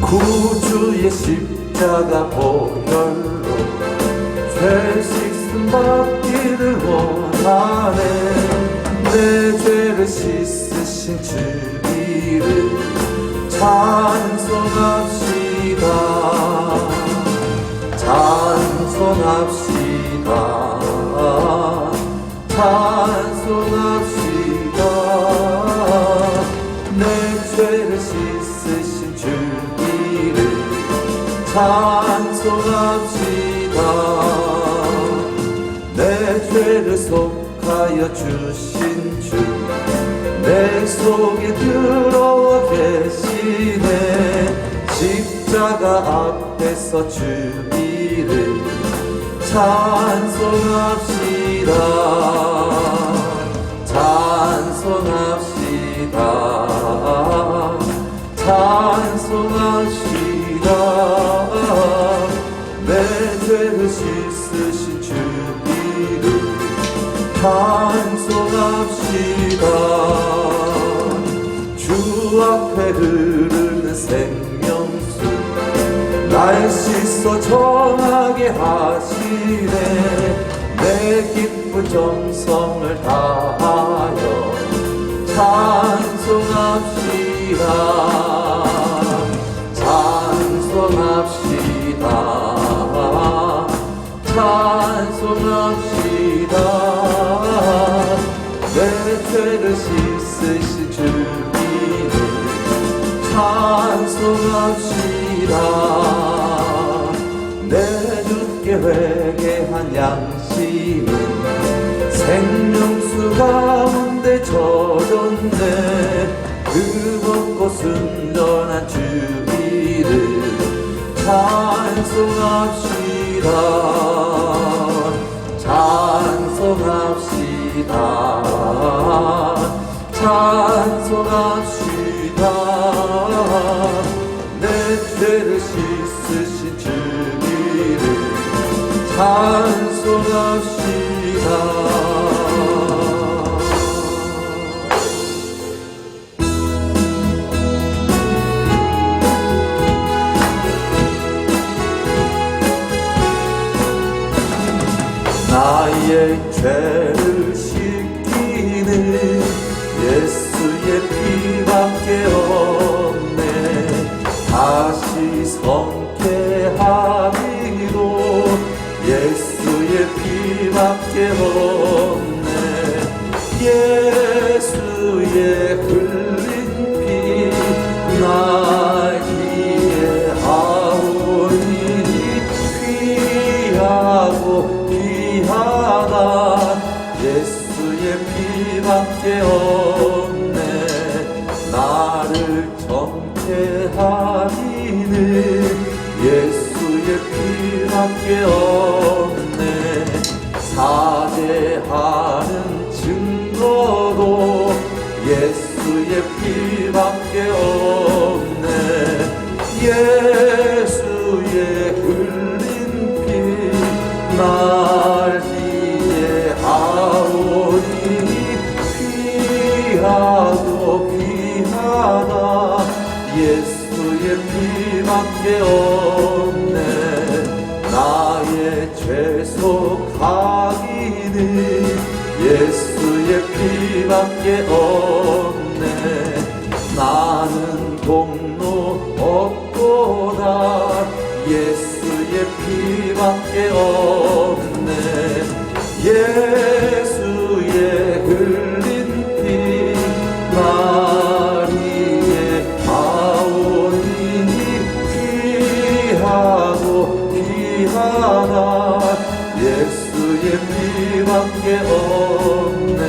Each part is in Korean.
구주의 십자가 보혈로 죄 씻음 받기를 원하네. 내 죄를 씻으신 주님을 찬송합시다. 찬송합시다. 찬송합시다. 내 죄를 씻으신 주님을 찬송합시다. 내 죄를 속하여 주신 주 내 속에 들어와 계시네. 십자가 앞에서 주 이름 찬송합시다. 찬송합시다. 찬송합시다. 내 죄를 씻으신 주 이름 찬송합시다. 주 앞에 흐르는 생명수 날 씻어 정하게 하시네. 내 기쁜 정성을 다하여 찬송합시다. 찬송합시다. 찬송합시다. 내 죄를 씻으신 주 이름 찬송합시다. 내 주께 회개한 양심은 생명수 가운데 젖었네. 뜨겁고 순전한 주 이름 찬송합시다. 찬송합시다. 찬송합시다. 내 죄를 씻으신 주 이름 찬송합시다. 나의 죄를 씻기는 예수의 피밖에 없네. 다시 성쾌하리도 예수의 피밖에 없네. 예수의 흘린 피 나기에 아우니 귀하고 귀하다. 예수의 피밖에 없네. 나를 정죄하리는 예수의 피밖에 없네. 사죄하는 증거도 예수의 피밖에 없네. 예수의 흘린 피 날 위해 아오니 귀하고 귀하다. 예수의 피밖에 없네. 나의 죄 속하기는 예수의 피밖에 없네. 나는 공로 없도다. 예수의 피밖에 없네. 예수의 흘린 피 나리에 아오니 귀하고 귀하다. 예수의 피밖에 없네.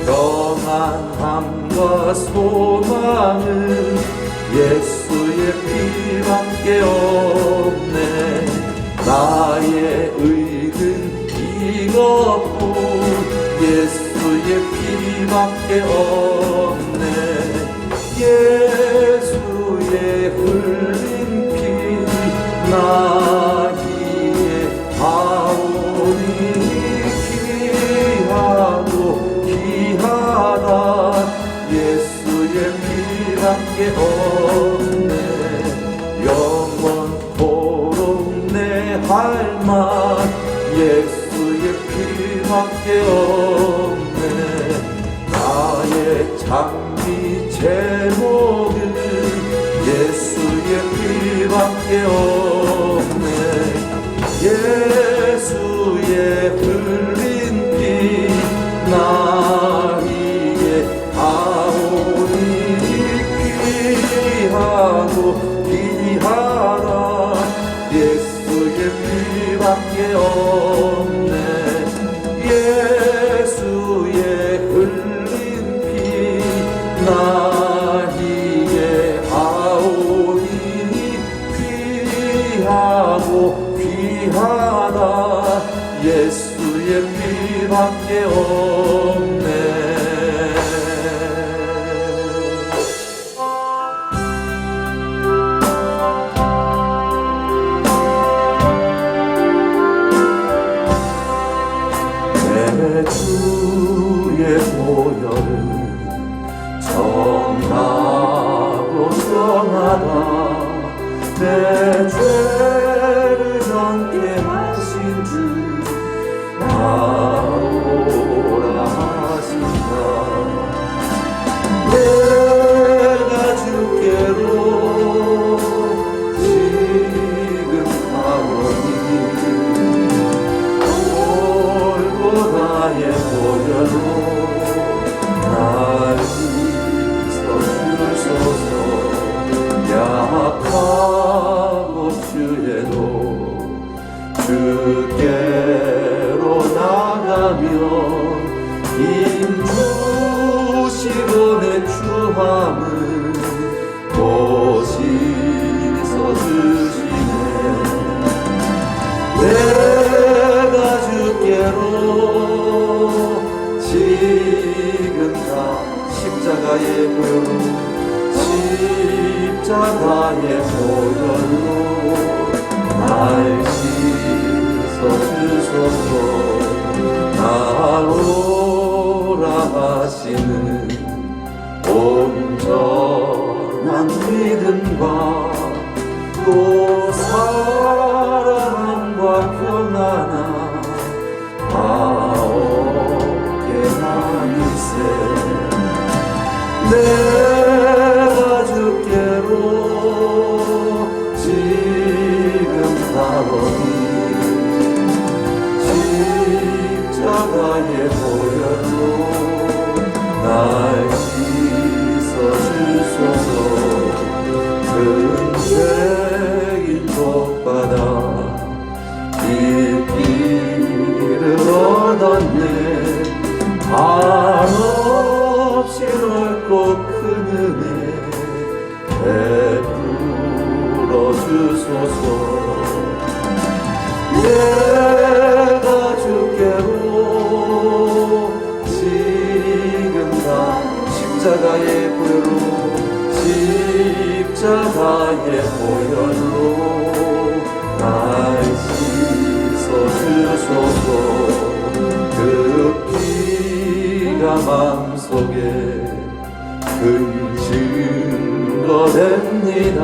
평안함과 소망은 예수의 피밖에 없네. 나의 의는 이것뿐 예수의 피밖에 없네. 예수의 흘린 피 나기에 아오니 귀하고 귀하다. 예수의 피밖에 없네. 피밖에 없네. 나의 장미 제목은 예수의 피밖에 없네. 예수의 흘린 피 나에게 아오니 귀하고 귀하다. 예수의 피밖에 없네. 예수의 흘린 피 나에게 아오니 귀하고 귀하다. 예수의 피밖에 없네. 내 주의 보혈은 정하고 선하다. 내 죄를 정케 하신 주 나오라 하신다. 내가 주께로 지금 가오니 골고다의 보혈로 날 씻어주소서. 약하고 주에도 주께로 나가면 힘주시고 내 추함을 또 씻어주시네. 내가 주께로 지금 다 십자가의 보혈로 십자가의 보혈로 날 씻어주소서. 나오라 하시는 온전한 믿음과 또 사랑과 평안아 아오게 하니세. 내가 주께로 지금 가오니 십자가의 보혈로 날 씻어주소서. 큰 죄인 복받아 길길을 얻었네. 한없이 넓고 큰 은혜 베풀어 주소서. 내가 주께로 지금 다 십자가의 보혈로 십자가의 보혈로 날 씻어주소서. 그 피가 마음속에 큰 증거 됩니다.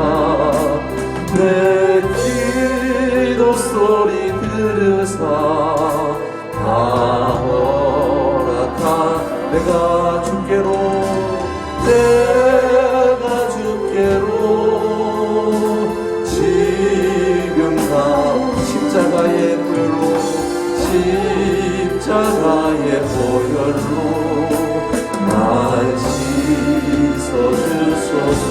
내 기도 소리 들으사 다 허락하. 내가 주께로 지금 다 십자가의 보혈로 십자가의 보혈로 날 씻어주소서.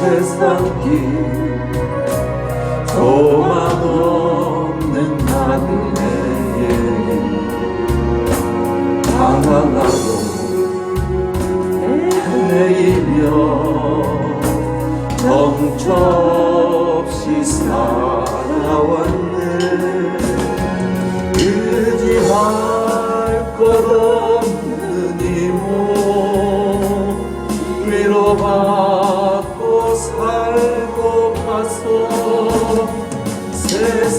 세상 길 소망 없는 나그네의 방황하고 헤매이며 정처 없이 살아왔네. 의지할 것 없는 이모 위로받고 살고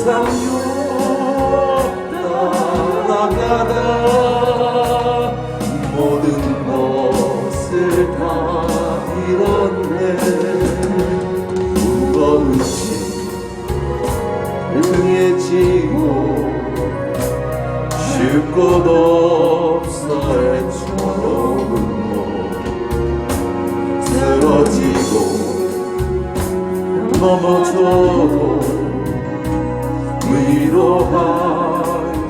세상 유혹 따라가다 모든 것을 다 잃었네. 무거운 짐 등에 지고 쉴 곳 없어 애처로운 몸 쓰러지고 넘어져도 위로할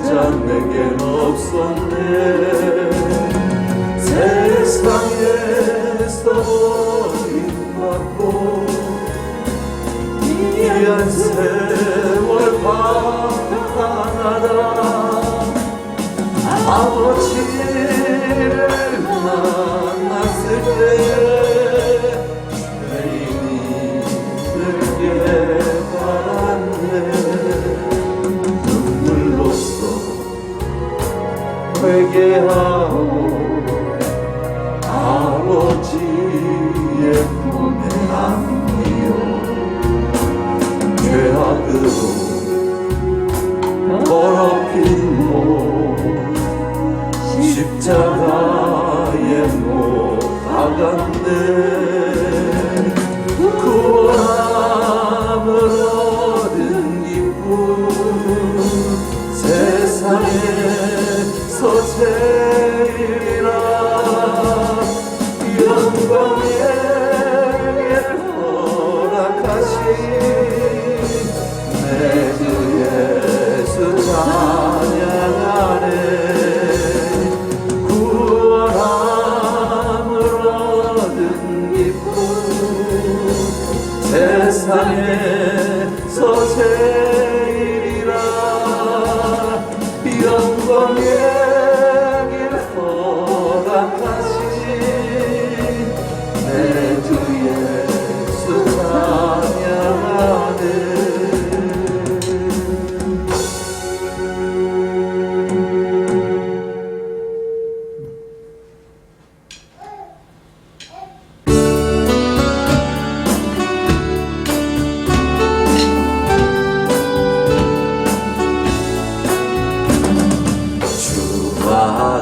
자 내겐 없었네. 세상에서 버림받고 미안 세월 방황하다 아버지를 만났을 때 죄인이 들게 바랐네. 눈물로써 회개하고 아버지의 품에 안기어 죄악으로 더럽힌 몸 십자가에 못 박았네. 구원함을 얻은 기쁨 세상에서 제일이라 영광의 허락하신 내 주 예수 찬양하네. 구원함을 얻은 기쁨 세상에서 제일이라 영광의 길 허락하신 내 주 예수 찬양하네.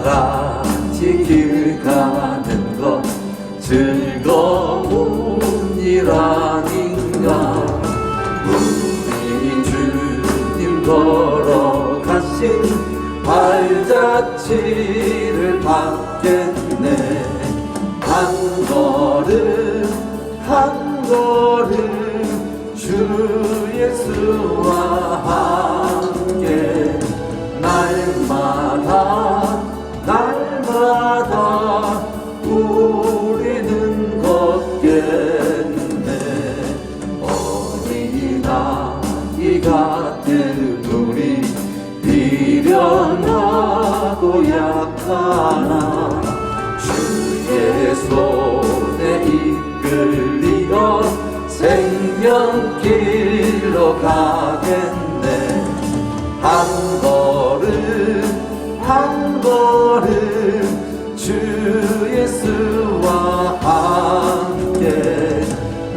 같이 길 가는 것 즐거운 일 아닌가. 우리 주님 걸어가신 발자취를 받겠네. 한 걸음 한 걸음 주 예수와 함께 날마다 우리는 걷겠네. 어린아이 같은 우리 미련하고 약하나 주의 손에 이끌리어 생명길로 가겠네. 한 걸음 한 걸음 주 예수와 함께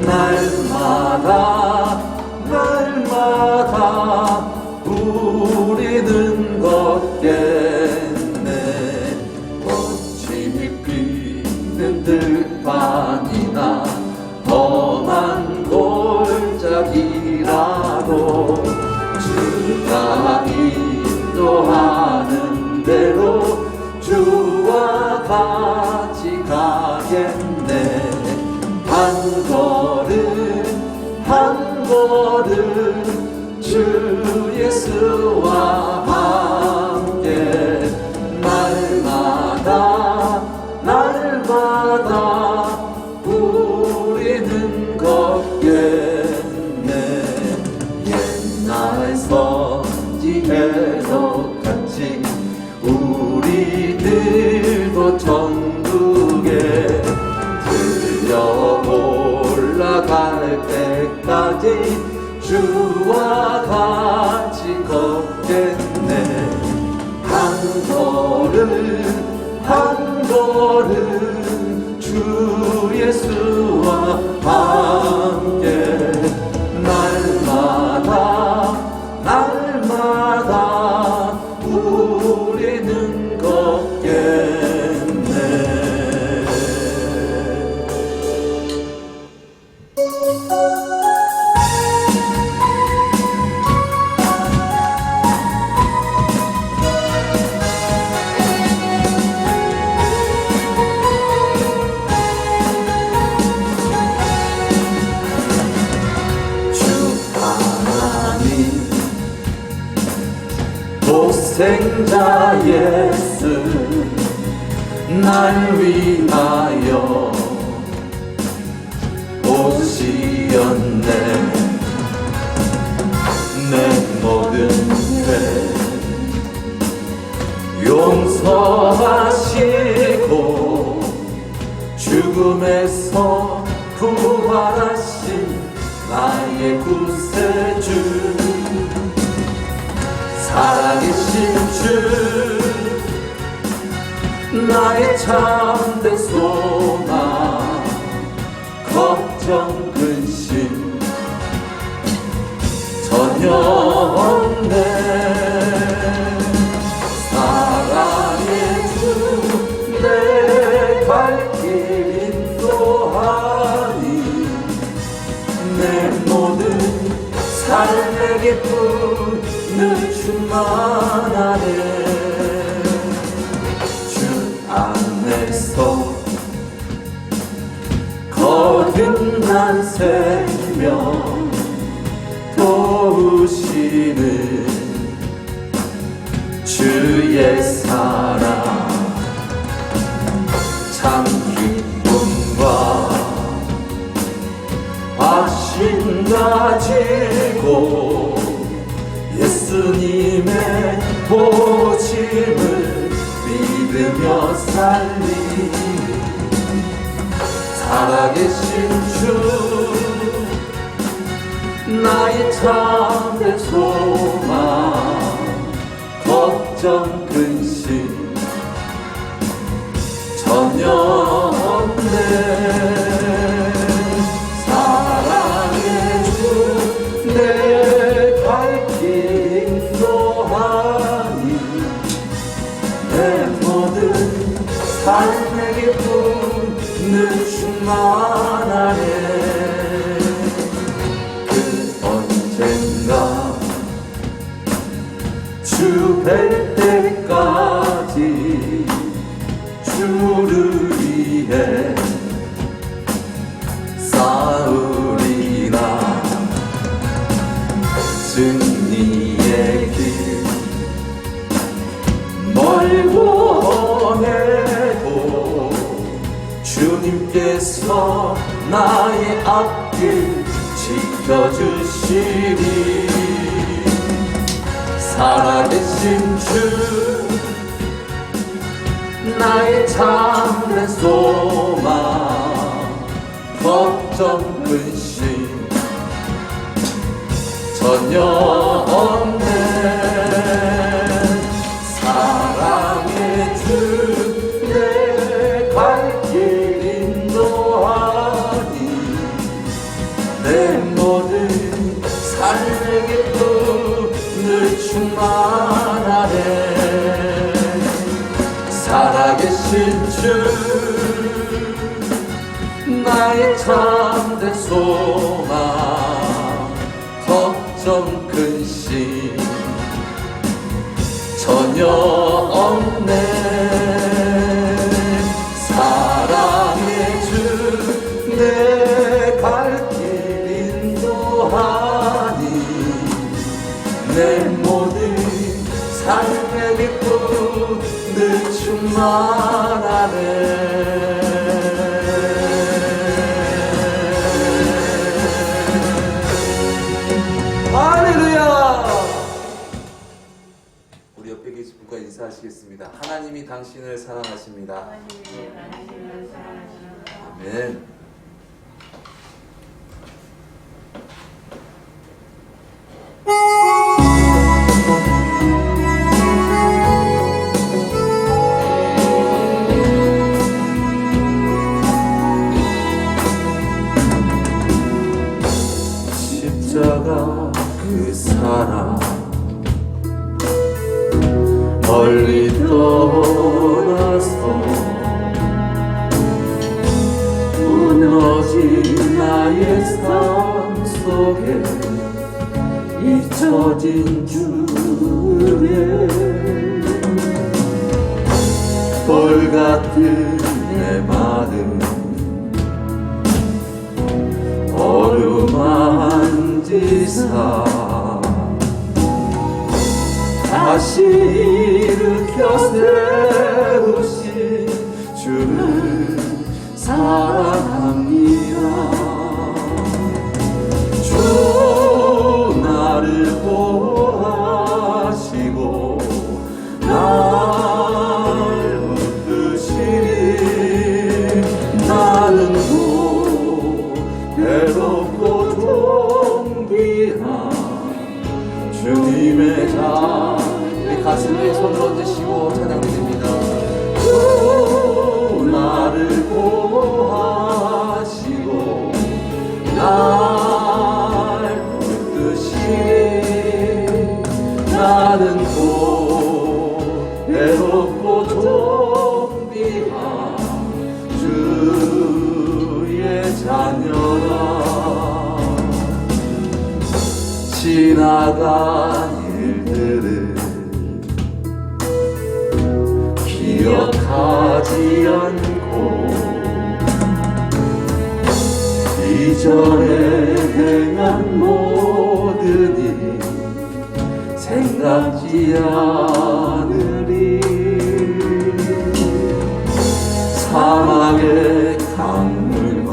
날마다 우리는 걷겠네. 거침이 피는 들판이나 험한 골짜기라도 주가 인도하는 대로 주와 같이 가겠네. 한 걸음 주 예수와 함께 날마다 우리는 걷겠네. 옛날 선지에서 같이 우리들도 천국에 들려 올라갈 때까지 주와 같이 걷겠네. 한 걸음 주 예수와 함께 날마다 예수 날 위하여 오시었네. 내 모든 죄 용서하시고 죽음에서 부활하신 나의 구세주 살아계신 주 나의 참된 소망 걱정 근심 전혀 없네. 사랑의 주 내 갈 길 인도하니 내 모든 삶의 기쁨은 충만하네. 주 안에서 거듭난 생명 도우시는 주의 사랑 참 기쁨과 확신 가지고 예수님의 보침을 믿으며 살리. 살아계신 주 나의 참된 소망 걱정 근심 전혀 없네. 사랑의 주 내 갈 길 인도하니 내 모든 삶의 기쁨은 충만하네. 그 언젠가 주 뵐 때까지 주를 위해 싸우리라. 승리의 길 멀고 험해도 주님께서 나의 앞길 지켜주시리. 살아계신 주 나의 참된 소망 걱정 근심 전혀 없네. 사랑의 주 내 갈 길 인도하니 내 모든 삶의 기쁨을 충만하네. 살아계신 주 나의 참된 소망 걱정 근심 전혀 없네. 사랑의 주 내 갈 길 인도하니 내 모든 삶의 기쁨은 충만하네. 할렐루야. 우리 옆에 계신 분과 인사하시겠습니다. 하나님이 당신을 사랑하십니다. 아멘. 십자가 그 사랑 멀리 떠나서 무너진 나의 삶 속에 잊혀진 주의 돌 같은 내 마음 어루만지사 다시 일으켜 세우신 주를 사랑합니다. 주 나를 보호하시고 날 붙드시니 나는 또 괴롭고 동귀한 주님의 자. 우리 가슴에 손을 얹으시고 찬양 드립니다. 주 나를 보호하시고 날 붙드시니 나는 또 외롭고 동귀한 주의 자녀라. 지나간 일들을 기억하지 않고 이전에 행한 모든 일 생각지 않으리. 사막의 강물과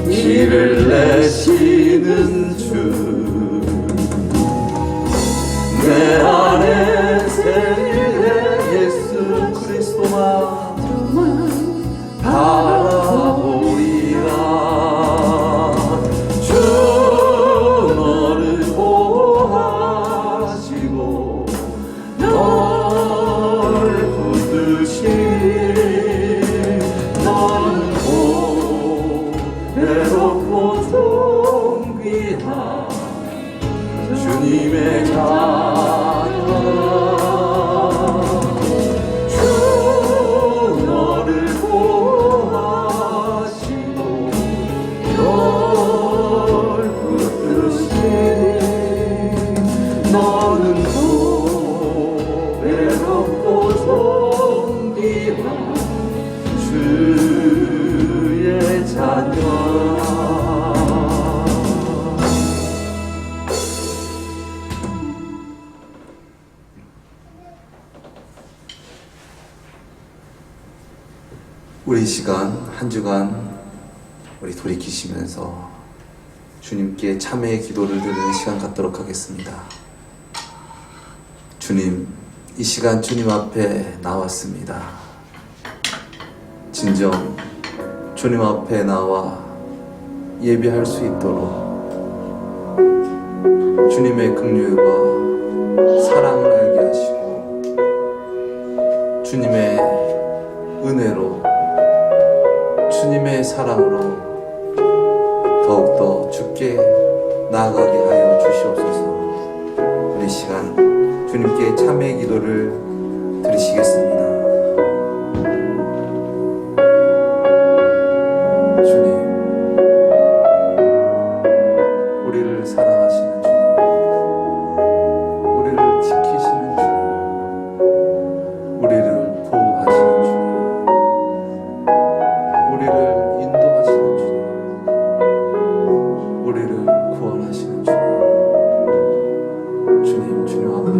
길을 내시는 주 내 안에 생일의 예수 그리스도만 바라보리라. 주 너를 보호하시고 널 붙드시니 너는 곧 외롭고 존귀한 주님의 자녀라. 주 너를 보호하시고 널 붙드시니 너는 또 외롭고 존귀한 주의 자녀라. 우리 시간 한 주간 우리 돌이키시면서 주님께 참회의 기도를 드리는 시간 갖도록 하겠습니다. 주님, 이 시간 주님 앞에 나왔습니다. 진정 주님 앞에 나와 예배할 수 있도록 주님의 긍휼과 사랑을 알게 하시고 주님의 은혜로 주님의 사랑으로 더욱더 주께 나아가게 하여 주시옵소서. 우리 시간 주님께 참회의 기도를 드리시겠습니다. 주님, 우리를 사랑하시는 주님, 우리를 지키시는 주님, 우리를 보호하시는 주님, 우리를 인도하시는 주님, 우리를 구원하시는 주님, 주님 앞에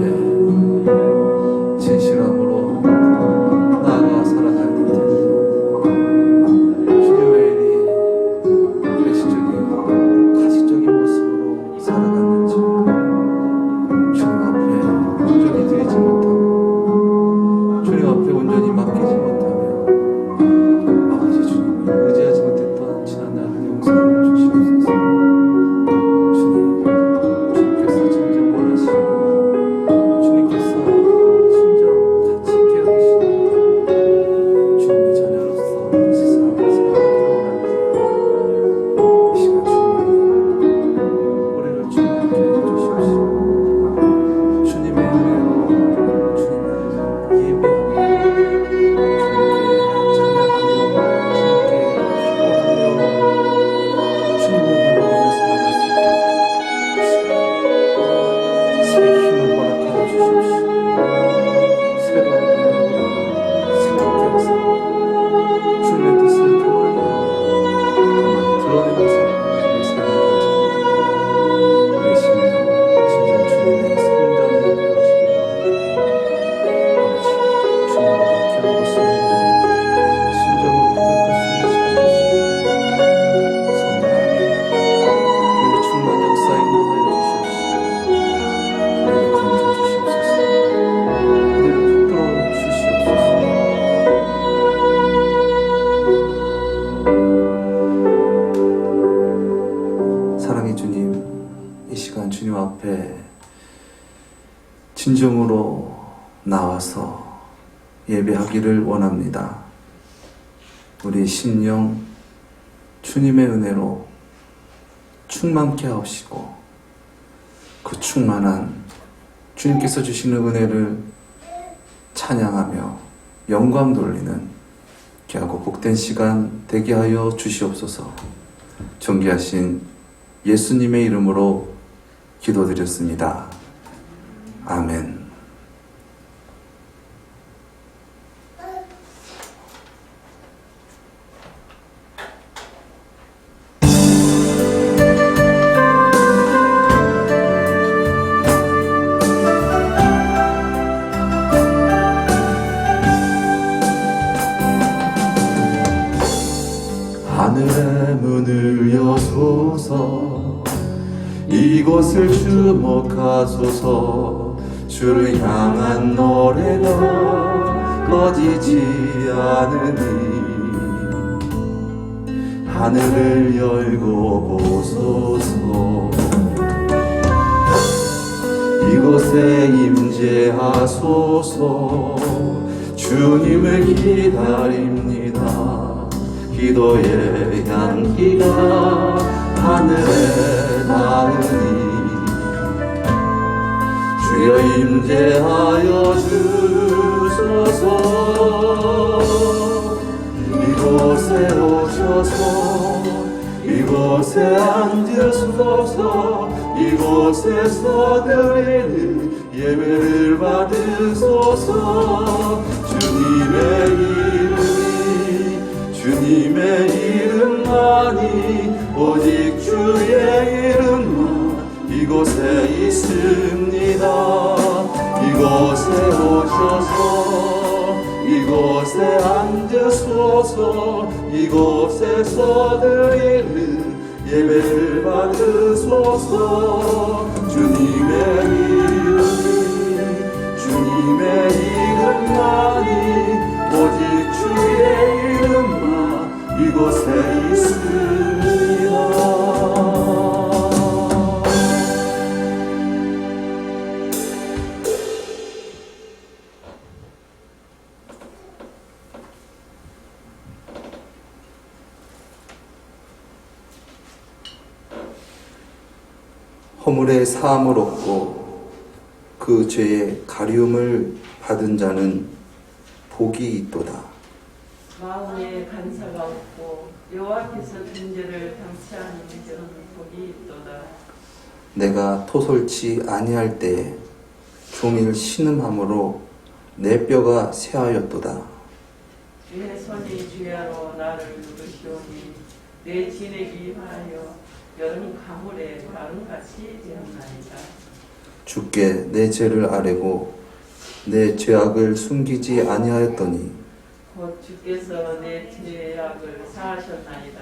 진실함으로 나아가 살아가야 될 텐데 주님 왜 이리 배신적이고 가식적인 모습으로 살아갔는지 주님 앞에 온전히 드리지 못하고 주님 앞에 온전히 맡기지 못하며 아버지 주님을 의지하지 못했던 지난 날을 용서해 주시옵소서. 주님, 주님께서 진정 원하시고 주님께서 진정 같이 깨어계시고 주님의 자녀로서 이 세상을 살아가기를 원합니다. 이 시간 주님, 우리를 주님께 해주십시오. 주님의 은혜로 주님을 예배하고 나와서 예배하기를 원합니다. 우리 심령 주님의 은혜로 충만케 하옵시고 그 충만한 주님께서 주시는 은혜를 찬양하며 영광 돌리는 귀하고 복된 시간 되게 하여 주시옵소서. 존귀하신 예수님의 이름으로 기도드렸습니다. 아멘. 하늘의 문을 여소서 이곳을 주목하소서 주를 향한 노래가 꺼지지 않으니 하늘을 열고 보소서 이곳에 임재하소서 주님을 기다립니다. 기도의 향기가 하늘에 닿으니 주여 임재하여 주소서 이곳에 오셔서 이곳에 앉으소서 이곳에서 드리는 예배를 받으소서 주님의 이름만이 오직 주의 이름만 이곳에 있습니다. 이곳에 오셔서 이곳에 앉으소서 이곳에서 드리는 예배를 받으소서 주님의 이름만이 오직 주의 이름만 이곳에 있습니다. 허물의 사함을 얻고 그 죄의 가리움을 받은 자는 복이 있도다. 마음에 간사가 없고 여호와께서 존재를 당치하는 이들은 복이 있도다. 내가 토솔치 아니할 때에 종일 신음함으로 내 뼈가 쇠하였도다. 주의 손이 주야로 나를 누르시오니 내 진액이 하여 여름 가물에 가름같이 되었나이다. 주께 내 죄를 아뢰고 내 죄악을 숨기지 아니하였더니 곧 주께서 내 죄악을 사하셨나이다.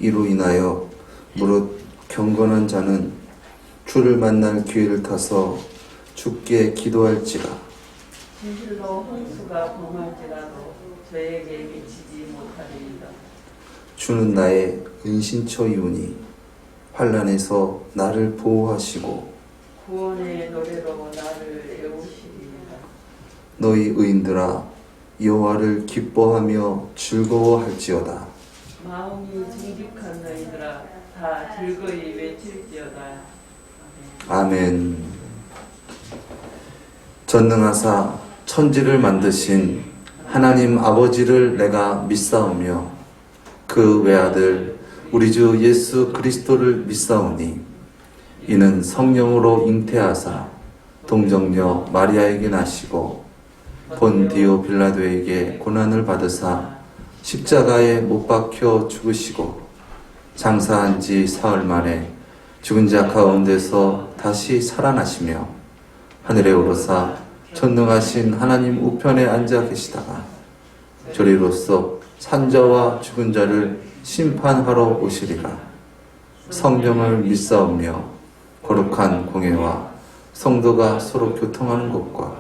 이로 인하여 무릇 경건한 자는 주를 만날 기회를 타서 주께 기도할지라. 진실로 홍수가 범할지라도 저에게 미치지 못하리이다. 주는 나의 은신처이오니 환난에서 나를 보호하시고 구원의 노래로 나를 애우시리이다. 너희 의인들아 여호와를 기뻐하며 즐거워할지어다. 마음이 정직한 너희들아 다 즐거이 외칠지어다. 아멘. 전능하사 천지를 만드신 하나님 아버지를 내가 믿사오며 그 외아들 우리 주 예수 그리스도를 믿사오니 이는 성령으로 잉태하사 동정녀 마리아에게 나시고 본디오 빌라도에게 고난을 받으사 십자가에 못 박혀 죽으시고 장사한 지 사흘 만에 죽은 자 가운데서 다시 살아나시며 하늘에 오르사 전능하신 하나님 우편에 앉아 계시다가 저리로서 산자와 죽은 자를 심판하러 오시리라. 성령을 믿사오며 거룩한 공회와 성도가 서로 교통하는 것과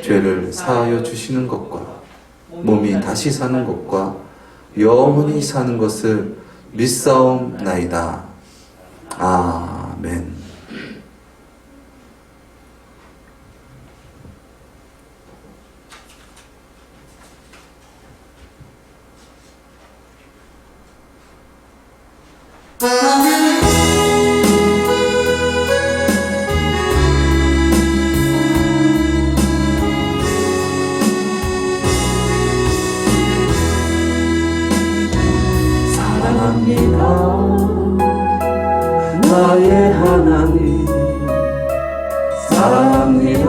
죄를 사하여 주시는 것과 몸이 다시 사는 것과 영원히 사는 것을 믿사옵나이다. 아멘. 나의 하나님 사랑합니다.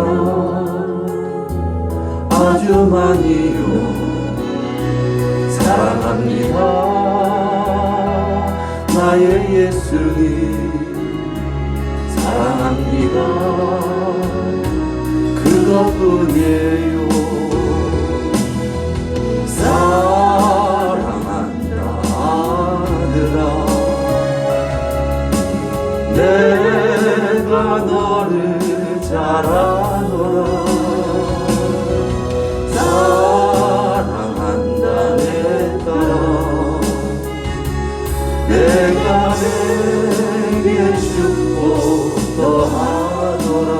아주 많이요 사랑합니다. 나의 예수님 사랑합니다. 그것뿐이에요. 사랑한다 아들아, 내가 너를 잘 아노라. 사랑한다 내 딸아, 내가 내게 축복 더하노라.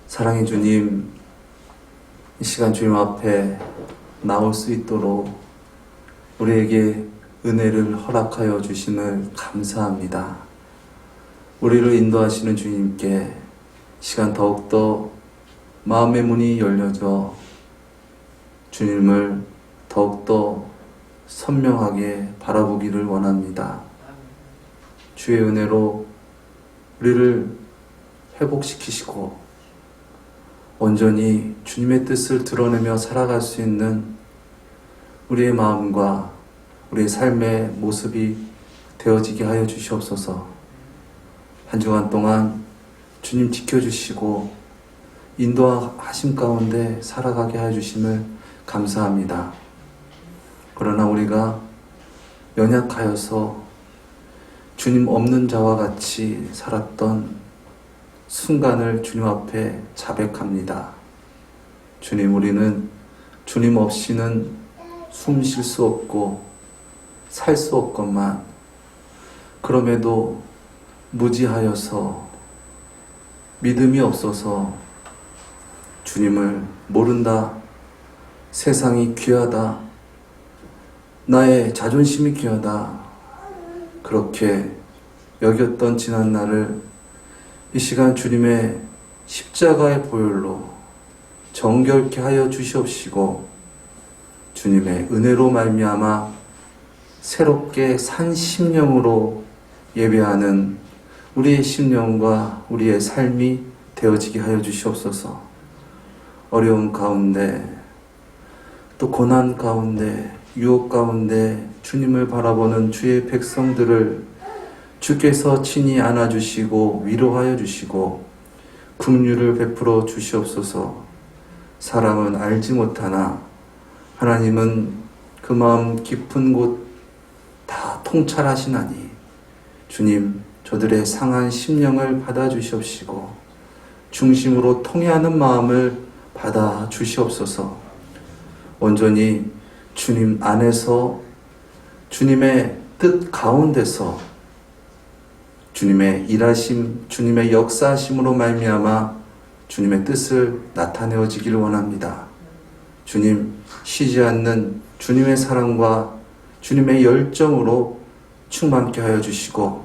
사랑의 주님, 이 시간 주님 앞에 나올 수 있도록 우리에게 은혜를 허락하여 주심을 감사합니다. 우리를 인도하시는 주님께 시간 더욱더 마음의 문이 열려져 주님을 더욱더 선명하게 바라보기를 원합니다. 주의 은혜로 우리를 회복시키시고 온전히 주님의 뜻을 드러내며 살아갈 수 있는 우리의 마음과 우리의 삶의 모습이 되어지게 하여 주시옵소서. 한 주간 동안 주님 지켜주시고 인도하심 가운데 살아가게 하여 주심을 감사합니다. 그러나 우리가 연약하여서 주님 없는 자와 같이 살았던 순간을 주님 앞에 자백합니다. 주님, 우리는 주님 없이는 숨 쉴 수 없고 살 수 없건만 그럼에도 무지하여서 믿음이 없어서 주님을 모른다, 세상이 귀하다, 나의 자존심이 귀하다, 그렇게 여겼던 지난 날을 이 시간 주님의 십자가의 보혈로 정결케 하여 주시옵시고 주님의 은혜로 말미암아 새롭게 산 심령으로 예배하는 우리의 심령과 우리의 삶이 되어지게 하여 주시옵소서. 어려운 가운데 또 고난 가운데 유혹 가운데 주님을 바라보는 주의 백성들을 주께서 친히 안아주시고 위로하여 주시고 긍휼을 베풀어 주시옵소서. 사람은 알지 못하나 하나님은 그 마음 깊은 곳 다 통찰하시나니 주님, 저들의 상한 심령을 받아 주시옵시고 중심으로 통회하는 마음을 받아 주시옵소서. 온전히 주님 안에서 주님의 뜻 가운데서 주님의 일하심, 주님의 역사하심으로 말미암아 주님의 뜻을 나타내어지기를 원합니다. 주님, 쉬지 않는 주님의 사랑과 주님의 열정으로 충만케 하여 주시고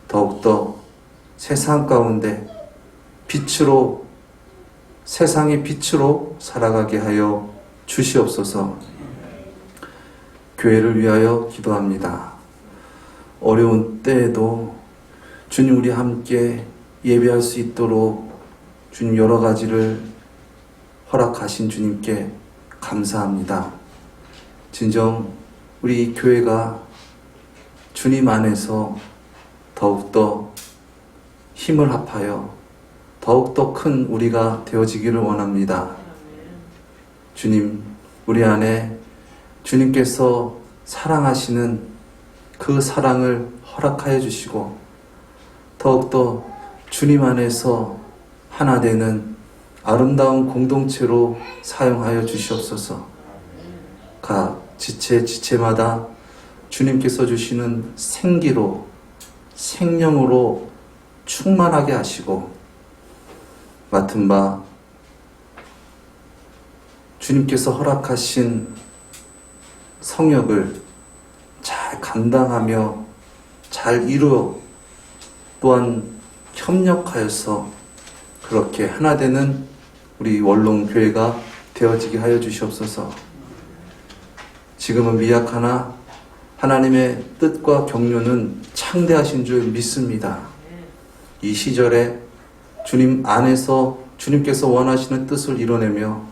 더욱더 세상 가운데 빛으로, 세상의 빛으로 살아가게 하여 주시옵소서. 교회를 위하여 기도합니다. 어려운 때에도 주님, 우리 함께 예배할 수 있도록 주님 여러 가지를 허락하신 주님께 감사합니다. 진정 우리 교회가 주님 안에서 더욱더 힘을 합하여 더욱더 큰 우리가 되어지기를 원합니다. 주님, 우리 안에 주님께서 사랑하시는 그 사랑을 허락하여 주시고 더욱더 주님 안에서 하나 되는 아름다운 공동체로 사용하여 주시옵소서. 각 지체마다 주님께서 주시는 생기로, 생명으로 충만하게 하시고, 맡은 바 주님께서 허락하신 성역을 잘 감당하며 잘 이루어, 또한 협력하여서 그렇게 하나 되는 우리 원롱교회가 되어지게 하여 주시옵소서. 지금은 미약하나 하나님의 뜻과 경륜은 창대하신 줄 믿습니다. 이 시절에 주님 안에서 주님께서 원하시는 뜻을 이뤄내며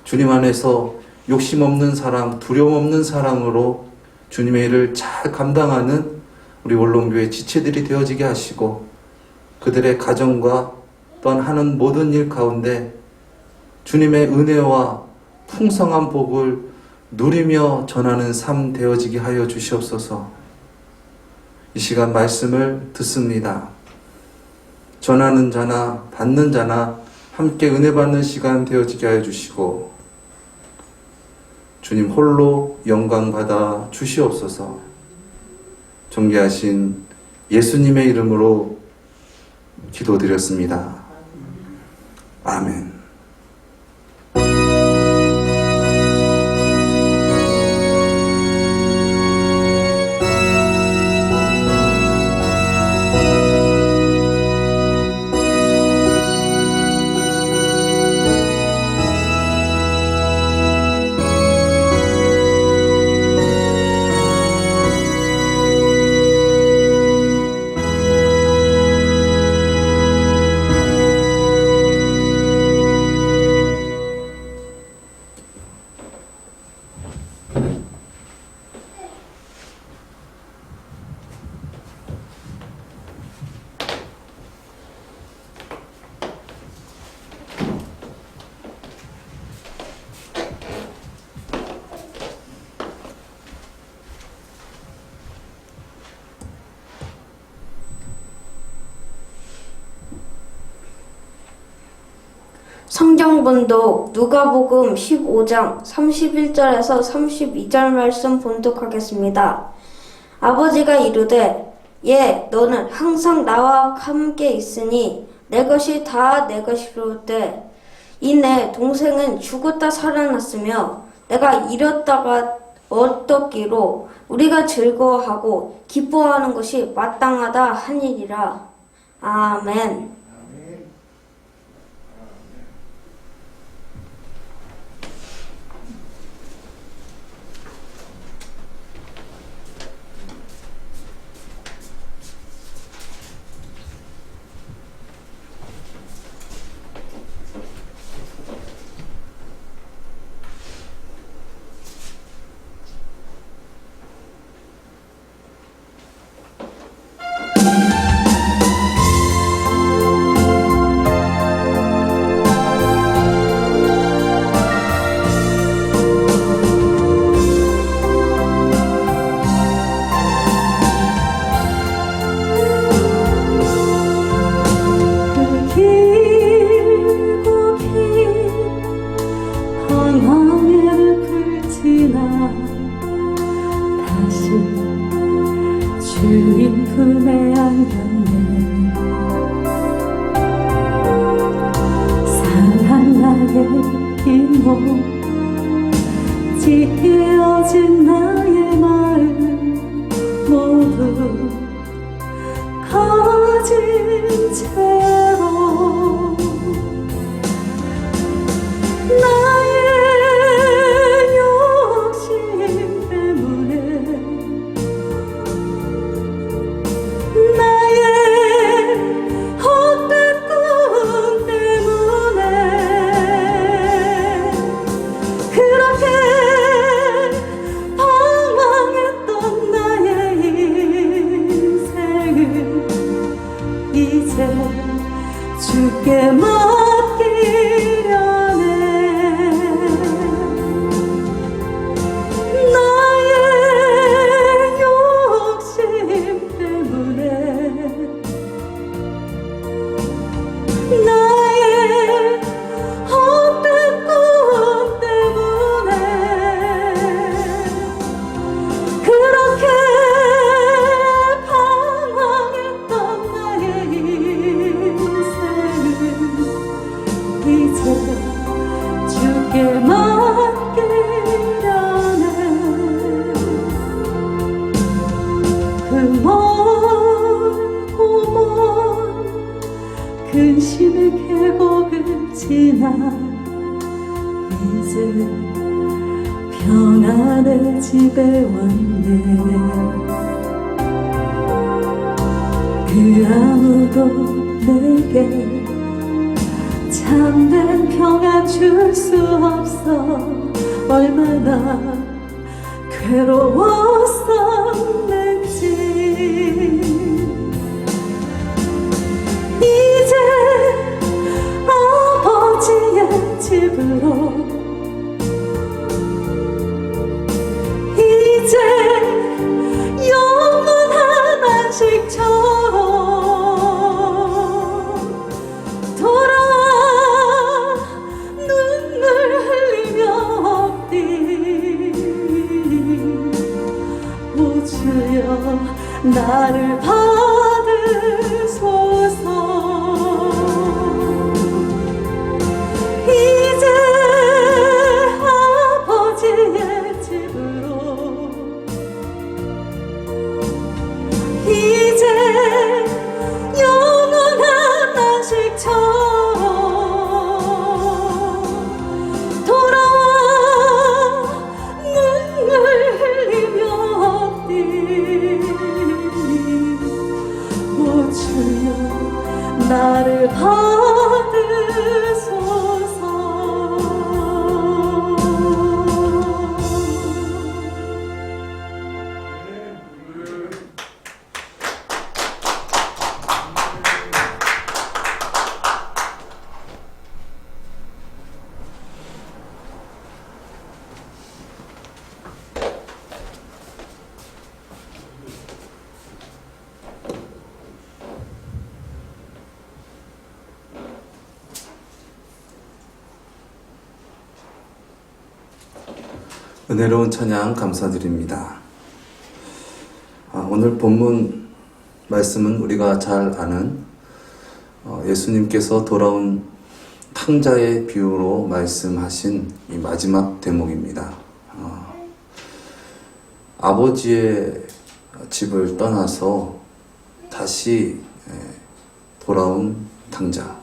주님 안에서 욕심 없는 사랑, 두려움 없는 사랑으로 주님의 일을 잘 감당하는 우리 원롱교회 지체들이 되어지게 하시고, 그들의 가정과 또한 하는 모든 일 가운데 주님의 은혜와 풍성한 복을 누리며 전하는 삶 되어지게 하여 주시옵소서. 이 시간 말씀을 듣습니다. 전하는 자나 받는 자나 함께 은혜 받는 시간 되어지게 하여 주시고, 주님 홀로 영광 받아 주시옵소서. 존귀하신 예수님의 이름으로 기도드렸습니다. 아멘. 성경 본독 누가복음 15장 31절에서 32절 말씀 본독하겠습니다. 아버지가 이르되 너는 항상 나와 함께 있으니 내 것이 다 내 것이로되 이내 동생은 죽었다 살아났으며 내가 잃었다가 얻었기로 우리가 즐거워하고 기뻐하는 것이 마땅하다 하니라. 아멘. 주님 품에 안겼네. 상한 나의 빈몸 찢어진 나의 마음 모두 가진 채로 나의 욕심 때문에 나의 헛된 꿈 때문에 그렇게 방황했던 나의 인생을 이제 주께 맡기려네. 나의 욕심 때문에 나의 근심의 계곡을 지나 이제 평안의 집에 왔네. 그 아무도 내게 참된 평안 줄 수 없어. 얼마나 괴로웠었는지. 이제 아버지의 집으로, 이제 영원한 안식처로 돌아와 눈물 흘리며 엎디. 오 주여 나를 받으소서. 이제 아버지의 집으로, 이제 영원한 안식처로 돌아와 눈물 흘리며 엎디. 오 주여 나를 받으소서. 은혜로운 찬양 감사드립니다. 오늘 본문 말씀은 우리가 잘 아는 예수님께서 돌아온 탕자의 비유로 말씀하신 이 마지막 대목입니다. 아버지의 집을 떠나서 다시 돌아온 탕자.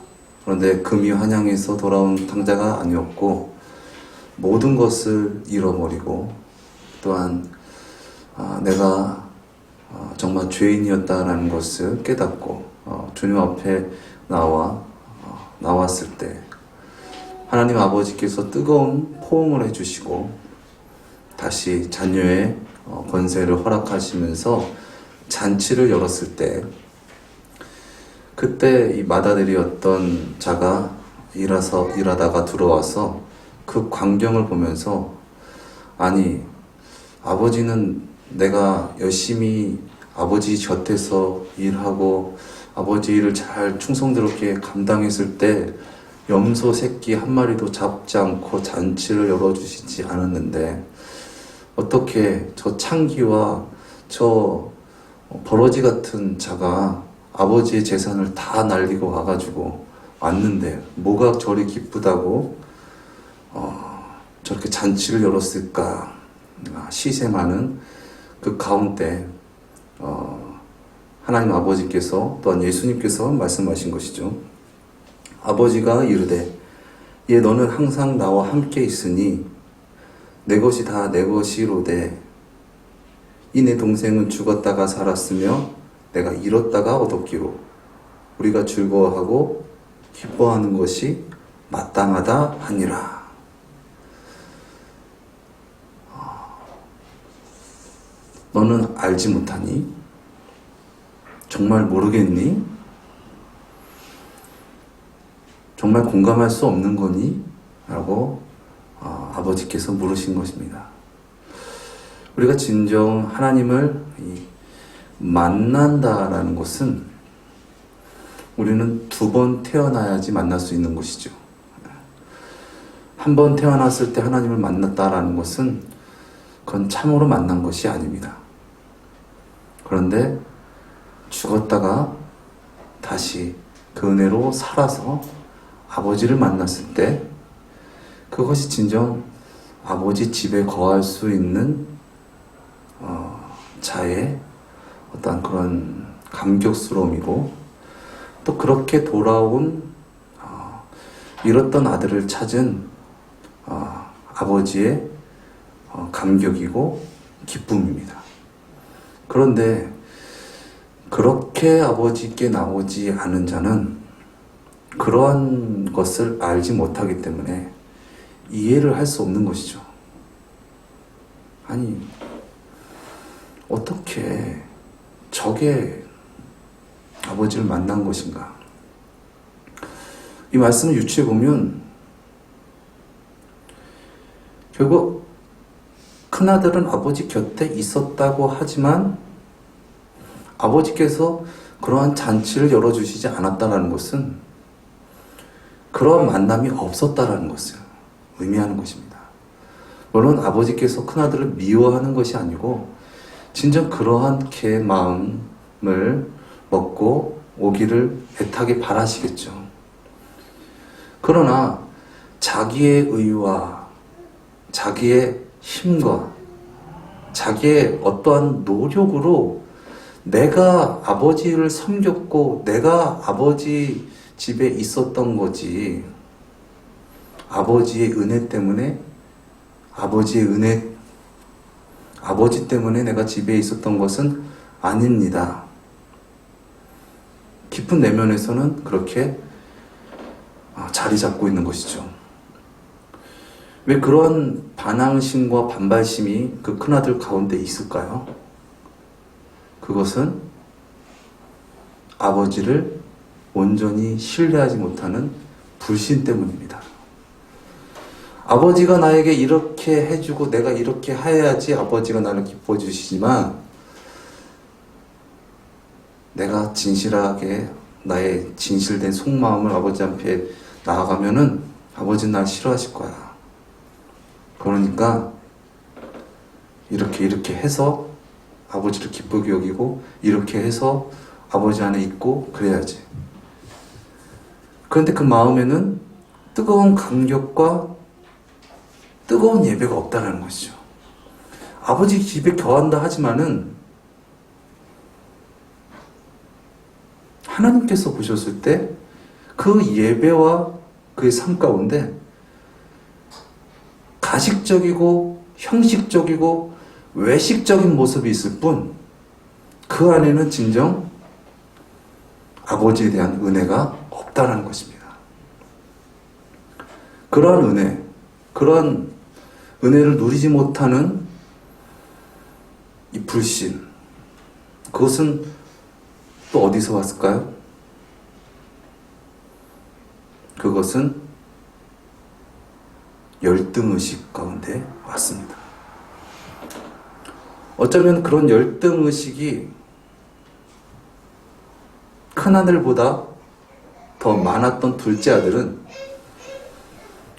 그런데 금이 환향해서 돌아온 탕자가 아니었고 모든 것을 잃어버리고 또한 내가 정말 죄인이었다라는 것을 깨닫고 주님 앞에 나왔을 때 하나님 아버지께서 뜨거운 포옹을 해주시고 다시 자녀의 권세를 허락하시면서 잔치를 열었을 때 그때 이 맏아들이었던 자가 일하다가 들어와서 그 광경을 보면서 아니 아버지는 내가 열심히 아버지 곁에서 일하고 아버지 일을 잘 충성스럽게 감당했을 때 염소 새끼 한 마리도 잡지 않고 잔치를 열어주시지 않았는데 어떻게 저 창기와 저 버러지 같은 자가 아버지의 재산을 다 날리고 와가지고 왔는데 뭐가 저리 기쁘다고 저렇게 잔치를 열었을까 시샘하는 그 가운데 하나님 아버지께서 또한 예수님께서 말씀하신 것이죠. 아버지가 이르되 얘 너는 항상 나와 함께 있으니 내 것이 다 내 것이로되 이 내 동생은 죽었다가 살았으며 내가 잃었다가 얻었기로 우리가 즐거워하고 기뻐하는 것이 마땅하다 하니라. 너는 알지 못하니? 정말 모르겠니? 정말 공감할 수 없는 거니? 라고 아버지께서 물으신 것입니다. 우리가 진정 하나님을 만난다라는 것은 우리는 2번 태어나야지 만날 수 있는 것이죠. 한 번 태어났을 때 하나님을 만났다라는 것은 그건 참으로 만난 것이 아닙니다. 그런데 죽었다가 다시 그 은혜로 살아서 아버지를 만났을 때 그것이 진정 아버지 집에 거할 수 있는 자의 어떤 그런 감격스러움이고 또 그렇게 돌아온 잃었던 아들을 찾은 아버지의 감격이고 기쁨입니다. 그런데 그렇게 아버지께 나오지 않은 자는 그러한 것을 알지 못하기 때문에 이해를 할 수 없는 것이죠. 아니, 어떻게 저게 아버지를 만난 것인가? 이 말씀을 유추해 보면 결국 큰아들은 아버지 곁에 있었다고 하지만 아버지께서 그러한 잔치를 열어주시지 않았다는 것은 그러한 만남이 없었다는 것을 의미하는 것입니다. 물론 아버지께서 큰아들을 미워하는 것이 아니고 진정 그러한 걔의 마음을 먹고 오기를 애타게 바라시겠죠. 그러나 자기의 의와 자기의 힘과 자기의 어떠한 노력으로 내가 아버지를 섬겼고 내가 아버지 집에 있었던 거지, 아버지의 은혜 때문에, 아버지 때문에 내가 집에 있었던 것은 아닙니다. 깊은 내면에서는 그렇게 자리 잡고 있는 것이죠. 왜 그런 반항심과 반발심이 그 큰아들 가운데 있을까요? 그것은 아버지를 온전히 신뢰하지 못하는 불신 때문입니다. 아버지가 나에게 이렇게 해주고 내가 이렇게 해야지 아버지가 나를 기뻐해 주시지만 내가 진실하게 나의 진실된 속마음을 아버지 앞에 나아가면은 아버지는 날 싫어하실 거야. 그러니까 이렇게 해서 아버지를 기쁘게 여기고 이렇게 해서 아버지 안에 있고 그래야지. 그런데 그 마음에는 뜨거운 감격과 뜨거운 예배가 없다는 것이죠. 아버지 집에 거한다 하지만은 하나님께서 보셨을 때 그 예배와 그의 삶 가운데 가식적이고 형식적이고 외식적인 모습이 있을 뿐 그 안에는 진정 아버지에 대한 은혜가 없다는 것입니다. 그러한 은혜를 누리지 못하는 이 불신, 그것은 또 어디서 왔을까요? 그것은 열등의식 가운데 왔습니다. 어쩌면 그런 열등의식이 큰아들보다 더 많았던 둘째 아들은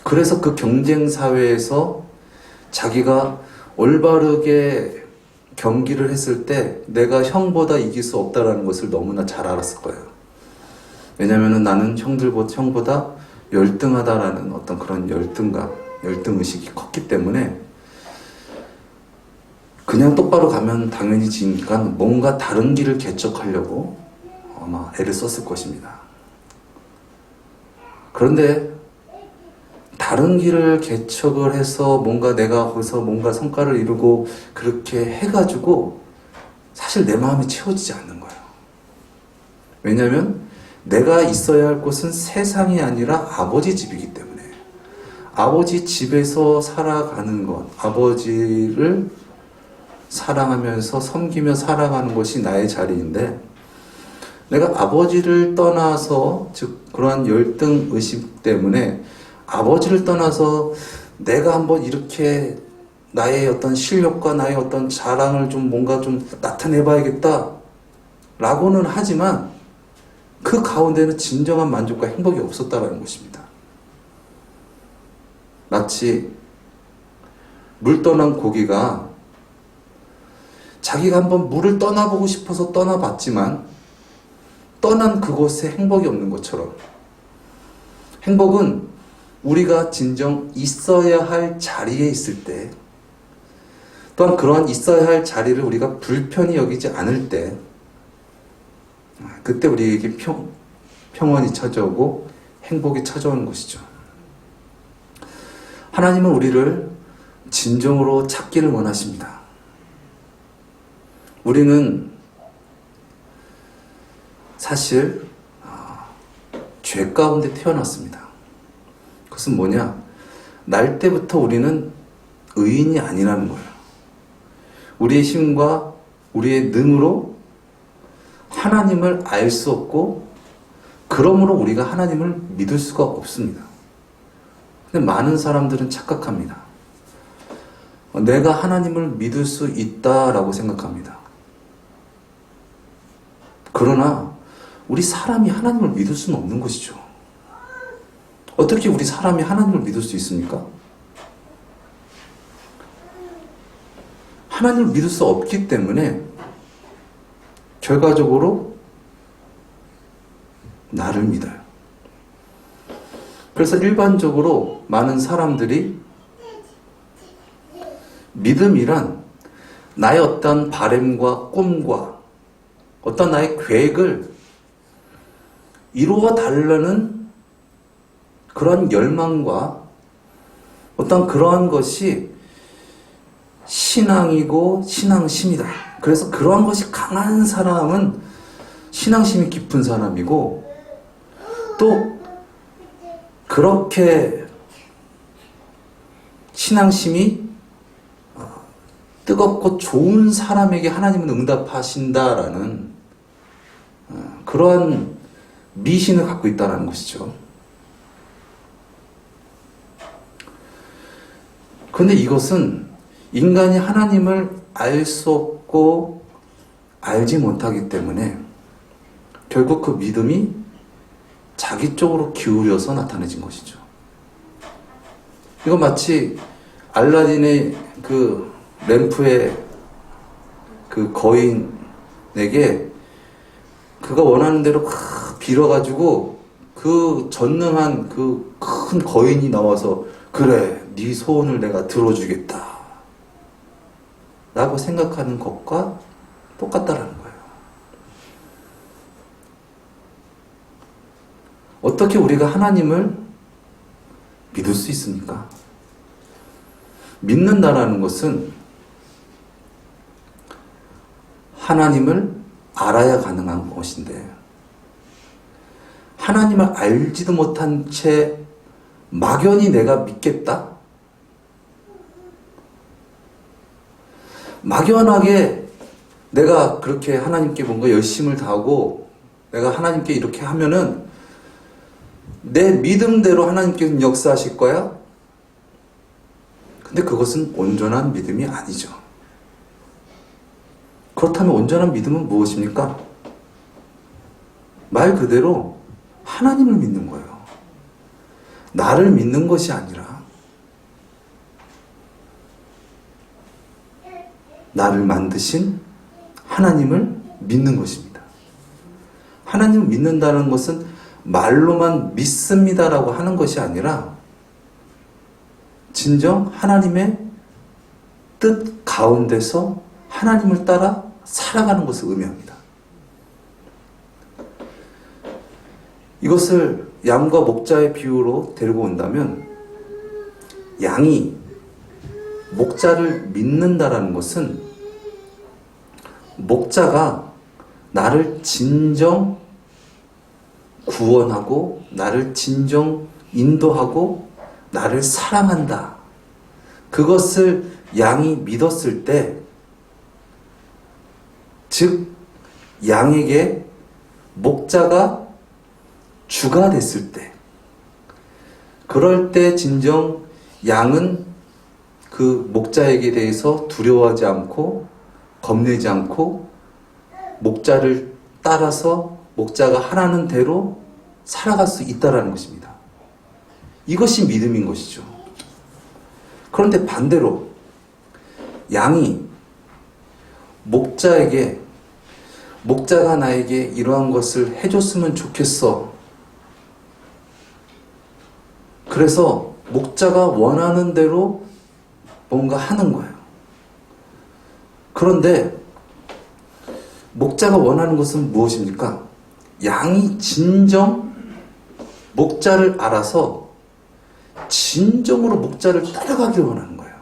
그래서 그 경쟁사회에서 자기가 올바르게 경기를 했을 때 내가 형보다 이길 수 없다는 것을 너무나 잘 알았을 거예요. 왜냐하면 나는 형보다 열등하다라는 어떤 그런 열등감, 열등의식이 컸기 때문에 그냥 똑바로 가면 당연히 지니까 뭔가 다른 길을 개척하려고 아마 애를 썼을 것입니다. 그런데 다른 길을 개척을 해서 뭔가 내가 거기서 뭔가 성과를 이루고 그렇게 해가지고 사실 내 마음이 채워지지 않는 거예요. 왜냐하면 내가 있어야 할 곳은 세상이 아니라 아버지 집이기 때문에 아버지 집에서 살아가는 것, 아버지를 사랑하면서 섬기며 살아가는 것이 나의 자리인데 내가 아버지를 떠나서 즉 그러한 열등의식 때문에 아버지를 떠나서 내가 한번 이렇게 나의 어떤 실력과 나의 어떤 자랑을 좀 뭔가 좀 나타내봐야겠다 라고는 하지만 그 가운데는 진정한 만족과 행복이 없었다는 것입니다. 마치 물 떠난 고기가 자기가 한번 물을 떠나보고 싶어서 떠나봤지만 떠난 그곳에 행복이 없는 것처럼 행복은 우리가 진정 있어야 할 자리에 있을 때 또한 그러한 있어야 할 자리를 우리가 불편히 여기지 않을 때 그때 우리에게 평안이 찾아오고 행복이 찾아오는 것이죠. 하나님은 우리를 진정으로 찾기를 원하십니다. 우리는 사실 죄 가운데 태어났습니다. 그것은 뭐냐? 날 때부터 우리는 의인이 아니라는 거예요. 우리의 힘과 우리의 능으로 하나님을 알 수 없고, 그러므로 우리가 하나님을 믿을 수가 없습니다. 근데 많은 사람들은 착각합니다. 내가 하나님을 믿을 수 있다라고 생각합니다. 그러나 우리 사람이 하나님을 믿을 수는 없는 것이죠. 어떻게 우리 사람이 하나님을 믿을 수 있습니까? 하나님을 믿을 수 없기 때문에 결과적으로 나를 믿어요. 그래서 일반적으로 많은 사람들이 믿음이란 나의 어떤 바램과 꿈과 어떤 나의 계획을 이루어 달라는 그런 열망과 어떤 그러한 것이 신앙이고 신앙심이다. 그래서 그러한 것이 강한 사람은 신앙심이 깊은 사람이고, 또 그렇게 신앙심이 뜨겁고 좋은 사람에게 하나님은 응답하신다라는 그러한 미신을 갖고 있다는 것이죠. 그런데 이것은 인간이 하나님을 알 수 없고 알지 못하기 때문에 결국 그 믿음이 자기 쪽으로 기울여서 나타내진 것이죠. 이거 마치 알라딘의 그 램프의 그 거인에게 그가 원하는 대로 빌어가지고 그 전능한 그 큰 거인이 나와서 그래, 네 소원을 내가 들어주겠다 라고 생각하는 것과 똑같다라는 거예요. 어떻게 우리가 하나님을 믿을 수 있습니까? 믿는다라는 것은 하나님을 알아야 가능한 것인데, 하나님을 알지도 못한 채 막연히 내가 믿겠다? 막연하게 내가 그렇게 하나님께 뭔가 열심을 다하고 내가 하나님께 이렇게 하면은 내 믿음대로 하나님께서는 역사하실 거야? 근데 그것은 온전한 믿음이 아니죠. 그렇다면 온전한 믿음은 무엇입니까? 말 그대로 하나님을 믿는 거예요. 나를 믿는 것이 아니라 나를 만드신 하나님을 믿는 것입니다. 하나님을 믿는다는 것은 말로만 믿습니다라고 하는 것이 아니라 진정 하나님의 뜻 가운데서 하나님을 따라 살아가는 것을 의미합니다. 이것을 양과 목자의 비유로 데리고 온다면, 양이 목자를 믿는다라는 것은 목자가 나를 진정 구원하고 나를 진정 인도하고 나를 사랑한다, 그것을 양이 믿었을 때, 즉 양에게 목자가 주가 됐을 때, 그럴 때 진정 양은 그 목자에게 대해서 두려워하지 않고 겁내지 않고 목자를 따라서 목자가 하라는 대로 살아갈 수 있다는 것입니다. 이것이 믿음인 것이죠. 그런데 반대로 양이 목자에게, 목자가 나에게 이러한 것을 해줬으면 좋겠어, 그래서 목자가 원하는 대로 뭔가 하는 거예요. 그런데 목자가 원하는 것은 무엇입니까? 양이 진정 목자를 알아서 진정으로 목자를 따라가길 원하는 거예요.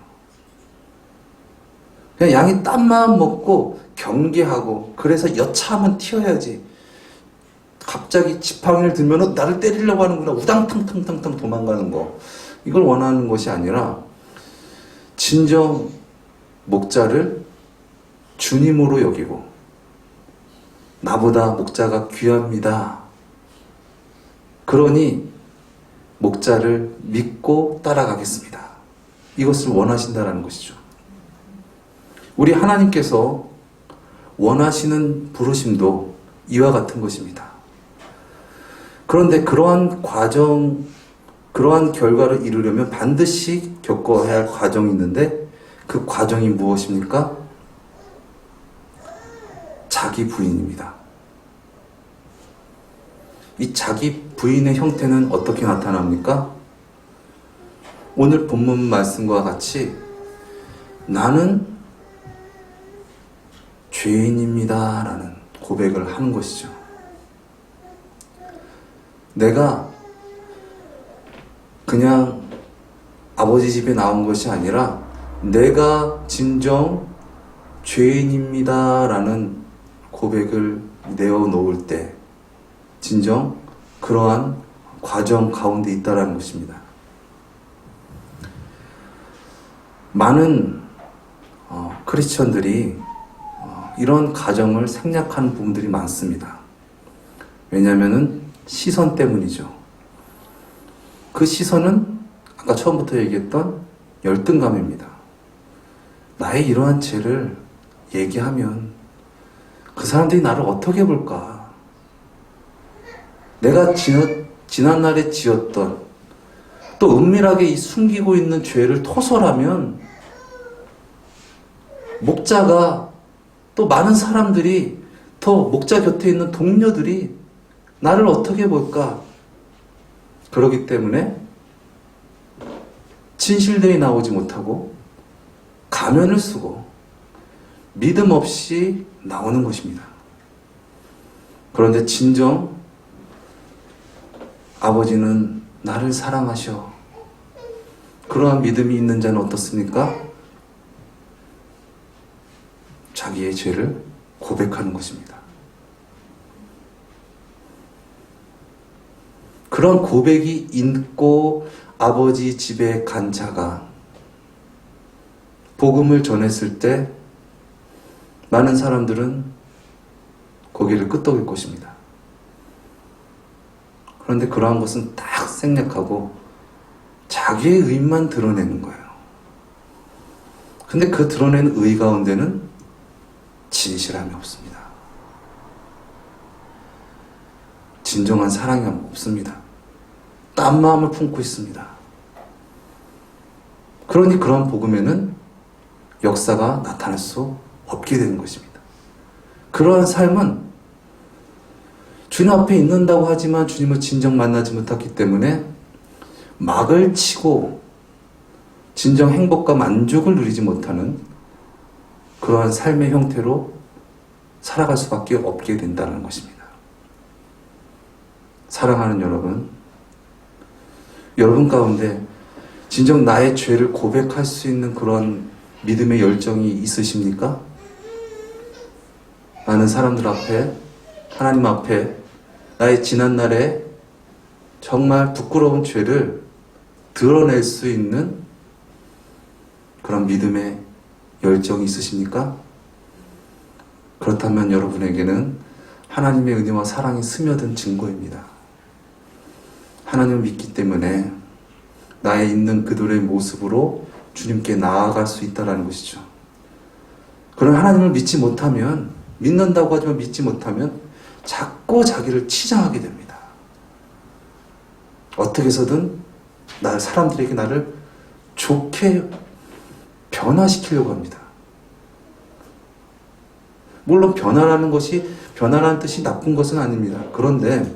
그냥 양이 딴 마음 먹고 경계하고, 그래서 여차하면 튀어야지, 갑자기 지팡이를 들면 나를 때리려고 하는구나, 우당탕탕탕탕 도망가는 거, 이걸 원하는 것이 아니라 진정 목자를 주님으로 여기고, 나보다 목자가 귀합니다, 그러니 목자를 믿고 따라가겠습니다, 이것을 원하신다는 것이죠. 우리 하나님께서 원하시는 부르심도 이와 같은 것입니다. 그런데 그러한 과정, 그러한 결과를 이루려면 반드시 겪어야 할 과정이 있는데, 그 과정이 무엇입니까? 자기 부인입니다. 이 자기 부인의 형태는 어떻게 나타납니까? 오늘 본문 말씀과 같이 나는 죄인입니다 라는 고백을 하는 것이죠. 내가 그냥 아버지 집에 나온 것이 아니라 내가 진정 죄인입니다 라는 고백을 내어놓을 때 진정 그러한 과정 가운데 있다라는 것입니다. 많은 크리스천들이 이런 가정을 생략하는 부분들이 많습니다. 왜냐하면 시선 때문이죠. 그 시선은 아까 처음부터 얘기했던 열등감입니다. 나의 이러한 죄를 얘기하면 그 사람들이 나를 어떻게 볼까? 내가 지난날에 지었던, 또 은밀하게 숨기고 있는 죄를 토설하면 목자가, 또 많은 사람들이, 더 목자 곁에 있는 동료들이 나를 어떻게 볼까? 그렇기 때문에 진실들이 나오지 못하고 가면을 쓰고 믿음 없이 나오는 것입니다. 그런데 진정 아버지는 나를 사랑하셔, 그러한 믿음이 있는 자는 어떻습니까? 자기의 죄를 고백하는 것입니다. 그런 고백이 있고 아버지 집에 간 자가 복음을 전했을 때 많은 사람들은 고개를 끄덕일 것입니다. 그런데 그러한 것은 딱 생략하고 자기의 의만 드러내는 거예요. 근데 그 드러낸 의 가운데는 진실함이 없습니다. 진정한 사랑이 없습니다. 딴 마음을 품고 있습니다. 그러니 그런 복음에는 역사가 나타날 수 없게 되는 것입니다. 그러한 삶은 주님 앞에 있는다고 하지만 주님을 진정 만나지 못했기 때문에 막을 치고 진정 행복과 만족을 누리지 못하는 그러한 삶의 형태로 살아갈 수밖에 없게 된다는 것입니다. 사랑하는 여러분 가운데 진정 나의 죄를 고백할 수 있는 그런 믿음의 열정이 있으십니까? 많은 사람들 앞에, 하나님 앞에 나의 지난날에 정말 부끄러운 죄를 드러낼 수 있는 그런 믿음의 열정이 있으십니까? 그렇다면 여러분에게는 하나님의 은혜와 사랑이 스며든 증거입니다. 하나님을 믿기 때문에 나의 있는 그들의 모습으로 주님께 나아갈 수 있다는 것이죠. 그런 하나님을 믿지 못하면, 믿는다고 하지만 믿지 못하면 자꾸 자기를 치장하게 됩니다. 어떻게 해서든 사람들에게 나를 좋게 변화시키려고 합니다. 물론 변화라는 뜻이 나쁜 것은 아닙니다. 그런데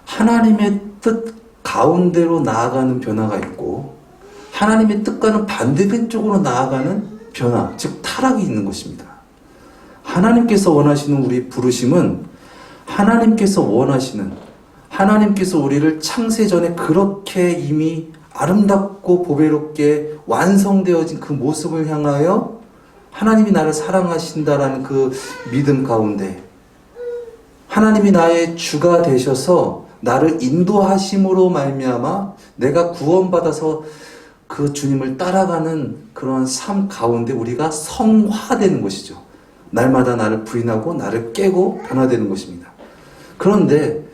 하나님의 뜻 가운데로 나아가는 변화가 있고 하나님의 뜻과는 반대된 쪽으로 나아가는 변화, 즉 타락이 있는 것입니다. 하나님께서 원하시는 우리 부르심은 하나님께서 원하시는, 하나님께서 우리를 창세 전에 그렇게 이미 아름답고 보배롭게 완성되어진 그 모습을 향하여 하나님이 나를 사랑하신다라는 그 믿음 가운데 하나님이 나의 주가 되셔서 나를 인도하심으로 말미암아 내가 구원받아서 그 주님을 따라가는 그런 삶 가운데 우리가 성화되는 것이죠. 날마다 나를 부인하고 나를 깨고 변화되는 것입니다. 그런데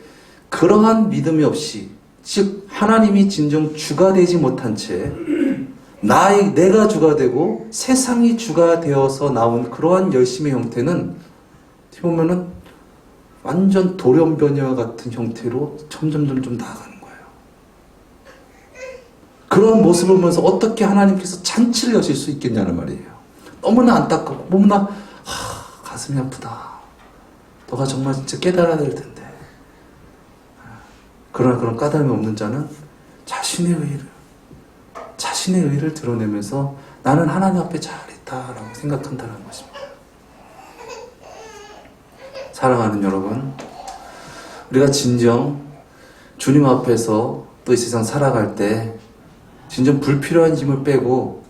그러한 믿음이 없이, 즉 하나님이 진정 주가 되지 못한 채 내가 주가 되고 세상이 주가 되어서 나온 그러한 열심의 형태는 어떻게 보면은 완전 돌연변이와 같은 형태로 점점 나아가는 거예요. 그런 모습을 보면서 어떻게 하나님께서 잔치를 여실 수 있겠냐는 말이에요. 너무나 안타깝고 너무나 가슴이 아프다. 너가 정말 진짜 깨달아야 될 텐데. 그러나 그런 까닭이 없는 자는 자신의 의를 드러내면서 나는 하나님 앞에 잘했다라고 생각한다는 것입니다. 사랑하는 여러분, 우리가 진정 주님 앞에서 또 이 세상 살아갈 때 진정 불필요한 짐을 빼고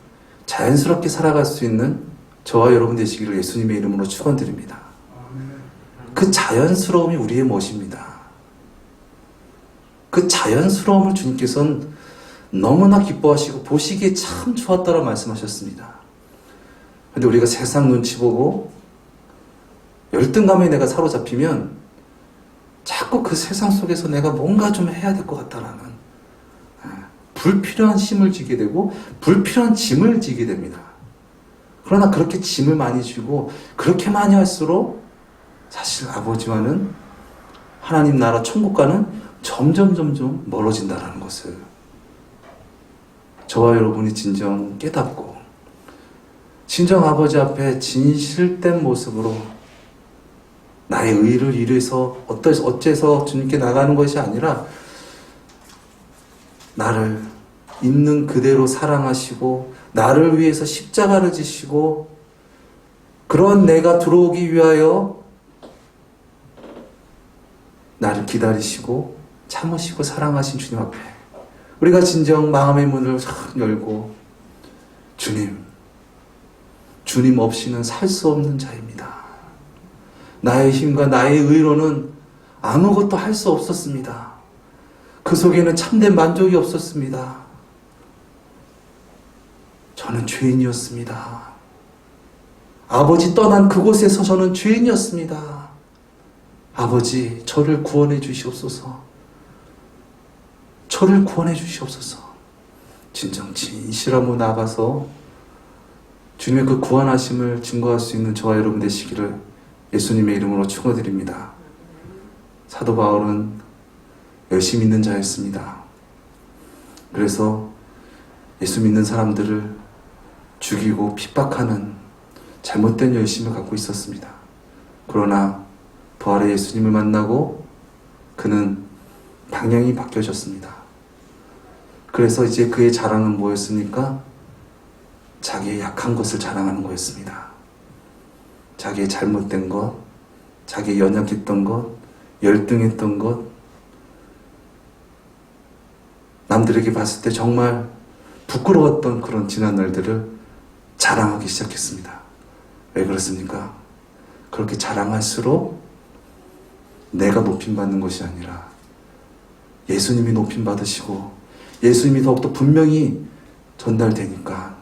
자연스럽게 살아갈 수 있는 저와 여러분 되시기를 예수님의 이름으로 축원드립니다. 그 자연스러움이 우리의 멋입니다. 그 자연스러움을 주님께서는 너무나 기뻐하시고 보시기에 참 좋았다라고 말씀하셨습니다. 그런데 우리가 세상 눈치 보고 열등감에 내가 사로잡히면 자꾸 그 세상 속에서 내가 뭔가 좀 해야 될 것 같다라는 불필요한 힘을 지게 되고 불필요한 짐을 지게 됩니다. 그러나 그렇게 짐을 많이 지고 그렇게 많이 할수록 사실 아버지와는 하나님 나라 천국과는 점점 멀어진다라는 것을 저와 여러분이 진정 깨닫고 진정 아버지 앞에 진실된 모습으로 나의 의를 이루어서 어째서 주님께 나가는 것이 아니라 나를 있는 그대로 사랑하시고 나를 위해서 십자가를 지시고 그런 내가 들어오기 위하여 나를 기다리시고 참으시고 사랑하신 주님 앞에 우리가 진정 마음의 문을 열고 주님 없이는 살 수 없는 자입니다. 나의 힘과 나의 의로는 아무것도 할 수 없었습니다. 그 속에는 참된 만족이 없었습니다. 저는 죄인이었습니다. 아버지 떠난 그곳에서 저는 죄인이었습니다. 아버지, 저를 구원해 주시옵소서. 저를 구원해 주시옵소서. 진정 진실함으로 나아가서 주님의 그 구원하심을 증거할 수 있는 저와 여러분 되시기를 예수님의 이름으로 축원드립니다. 사도 바울은 열심히 믿는 자였습니다. 그래서 예수 믿는 사람들을 죽이고 핍박하는 잘못된 열심을 갖고 있었습니다. 그러나 부활의 예수님을 만나고 그는 방향이 바뀌어졌습니다. 그래서 이제 그의 자랑은 뭐였습니까? 자기의 약한 것을 자랑하는 거였습니다. 자기의 잘못된 것, 자기의 연약했던 것, 열등했던 것, 남들에게 봤을 때 정말 부끄러웠던 그런 지난 날들을 자랑하기 시작했습니다. 왜 그렇습니까? 그렇게 자랑할수록 내가 높임받는 것이 아니라 예수님이 높임받으시고 예수님이 더욱더 분명히 전달되니까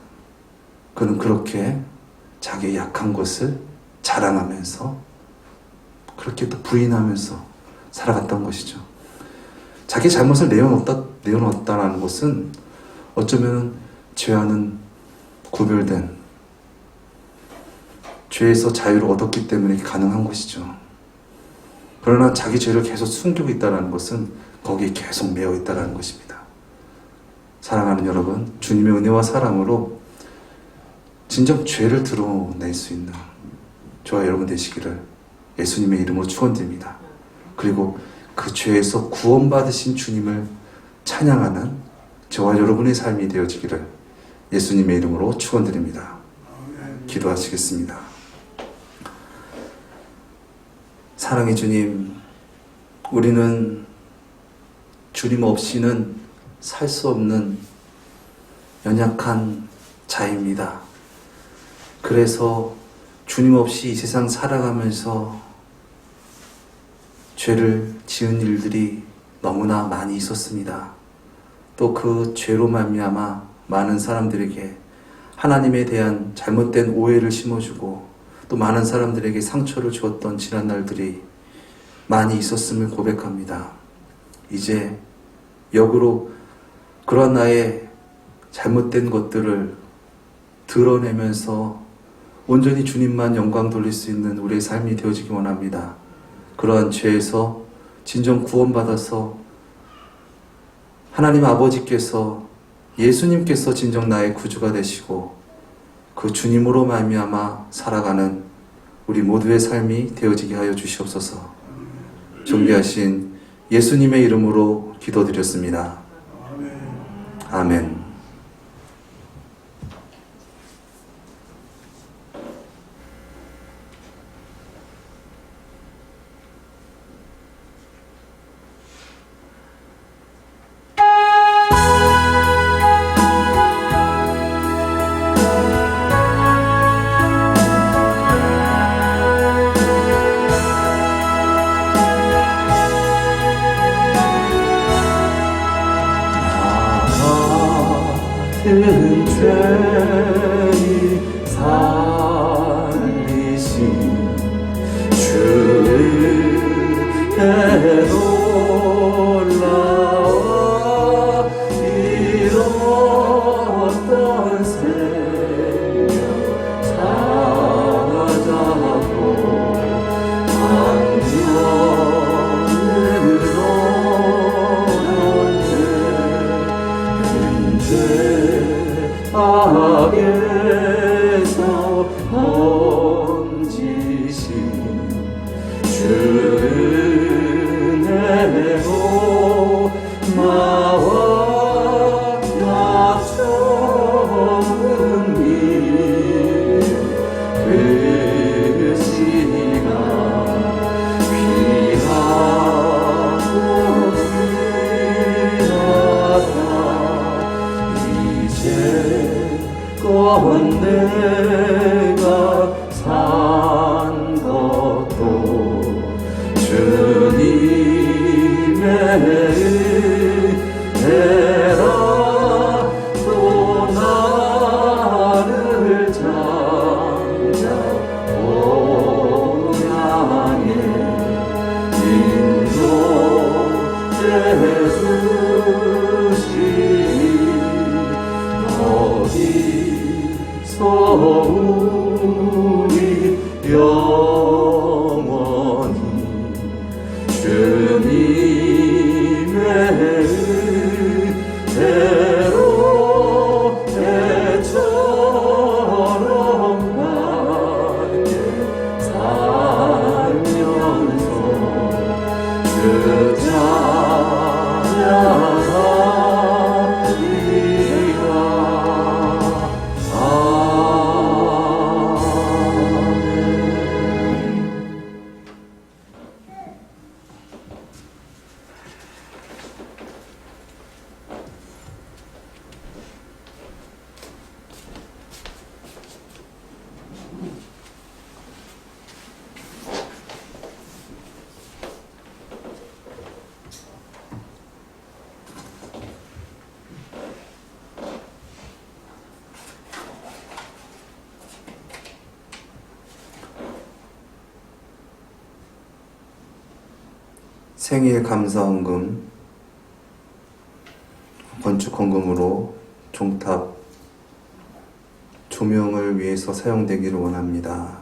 그는 그렇게 자기의 약한 것을 자랑하면서 그렇게 또 부인하면서 살아갔던 것이죠. 자기 잘못을 내어놓았다는 것은 어쩌면 죄와는 구별된 죄에서 자유를 얻었기 때문에 가능한 것이죠. 그러나 자기 죄를 계속 숨기고 있다는 것은 거기에 계속 매여 있다는 것입니다. 사랑하는 여러분, 주님의 은혜와 사랑으로 진정 죄를 드러낼 수 있는 저와 여러분 되시기를 예수님의 이름으로 축원드립니다. 그리고 그 죄에서 구원받으신 주님을 찬양하는 저와 여러분의 삶이 되어지기를 예수님의 이름으로 축원드립니다. 기도하시겠습니다. 사랑의 주님, 우리는 주님 없이는 살 수 없는 연약한 자입니다. 그래서 주님 없이 이 세상 살아가면서 죄를 지은 일들이 너무나 많이 있었습니다. 또 그 죄로 말미암아 많은 사람들에게 하나님에 대한 잘못된 오해를 심어주고 또 많은 사람들에게 상처를 주었던 지난 날들이 많이 있었음을 고백합니다. 이제 역으로 그런 나의 잘못된 것들을 드러내면서 온전히 주님만 영광 돌릴 수 있는 우리의 삶이 되어지기 원합니다. 그러한 죄에서 진정 구원받아서 하나님 아버지께서 예수님께서 진정 나의 구주가 되시고 그 주님으로 말미암아 살아가는 우리 모두의 삶이 되어지게 하여 주시옵소서. 존귀하신 예수님의 이름으로 기도드렸습니다. 아멘. 같은 죄인 살리신 주의 놀라워 잃었던 생명 찾아고 안녕을 얻었네. 근데 악에서 번지신 주은혜로 나와 맞춰은 그 시간 귀하고 귀하다. 이제껏 내가 산 것도 주님의 은혜라. 또 나를 장자고 향해 인도해 주시니 거기서 우리 영원히 주님의 은혜로 배처럼 함께 살면서 주 찬양하리라. 생일 감사헌금, 건축헌금으로 종탑 조명을 위해서 사용되기를 원합니다.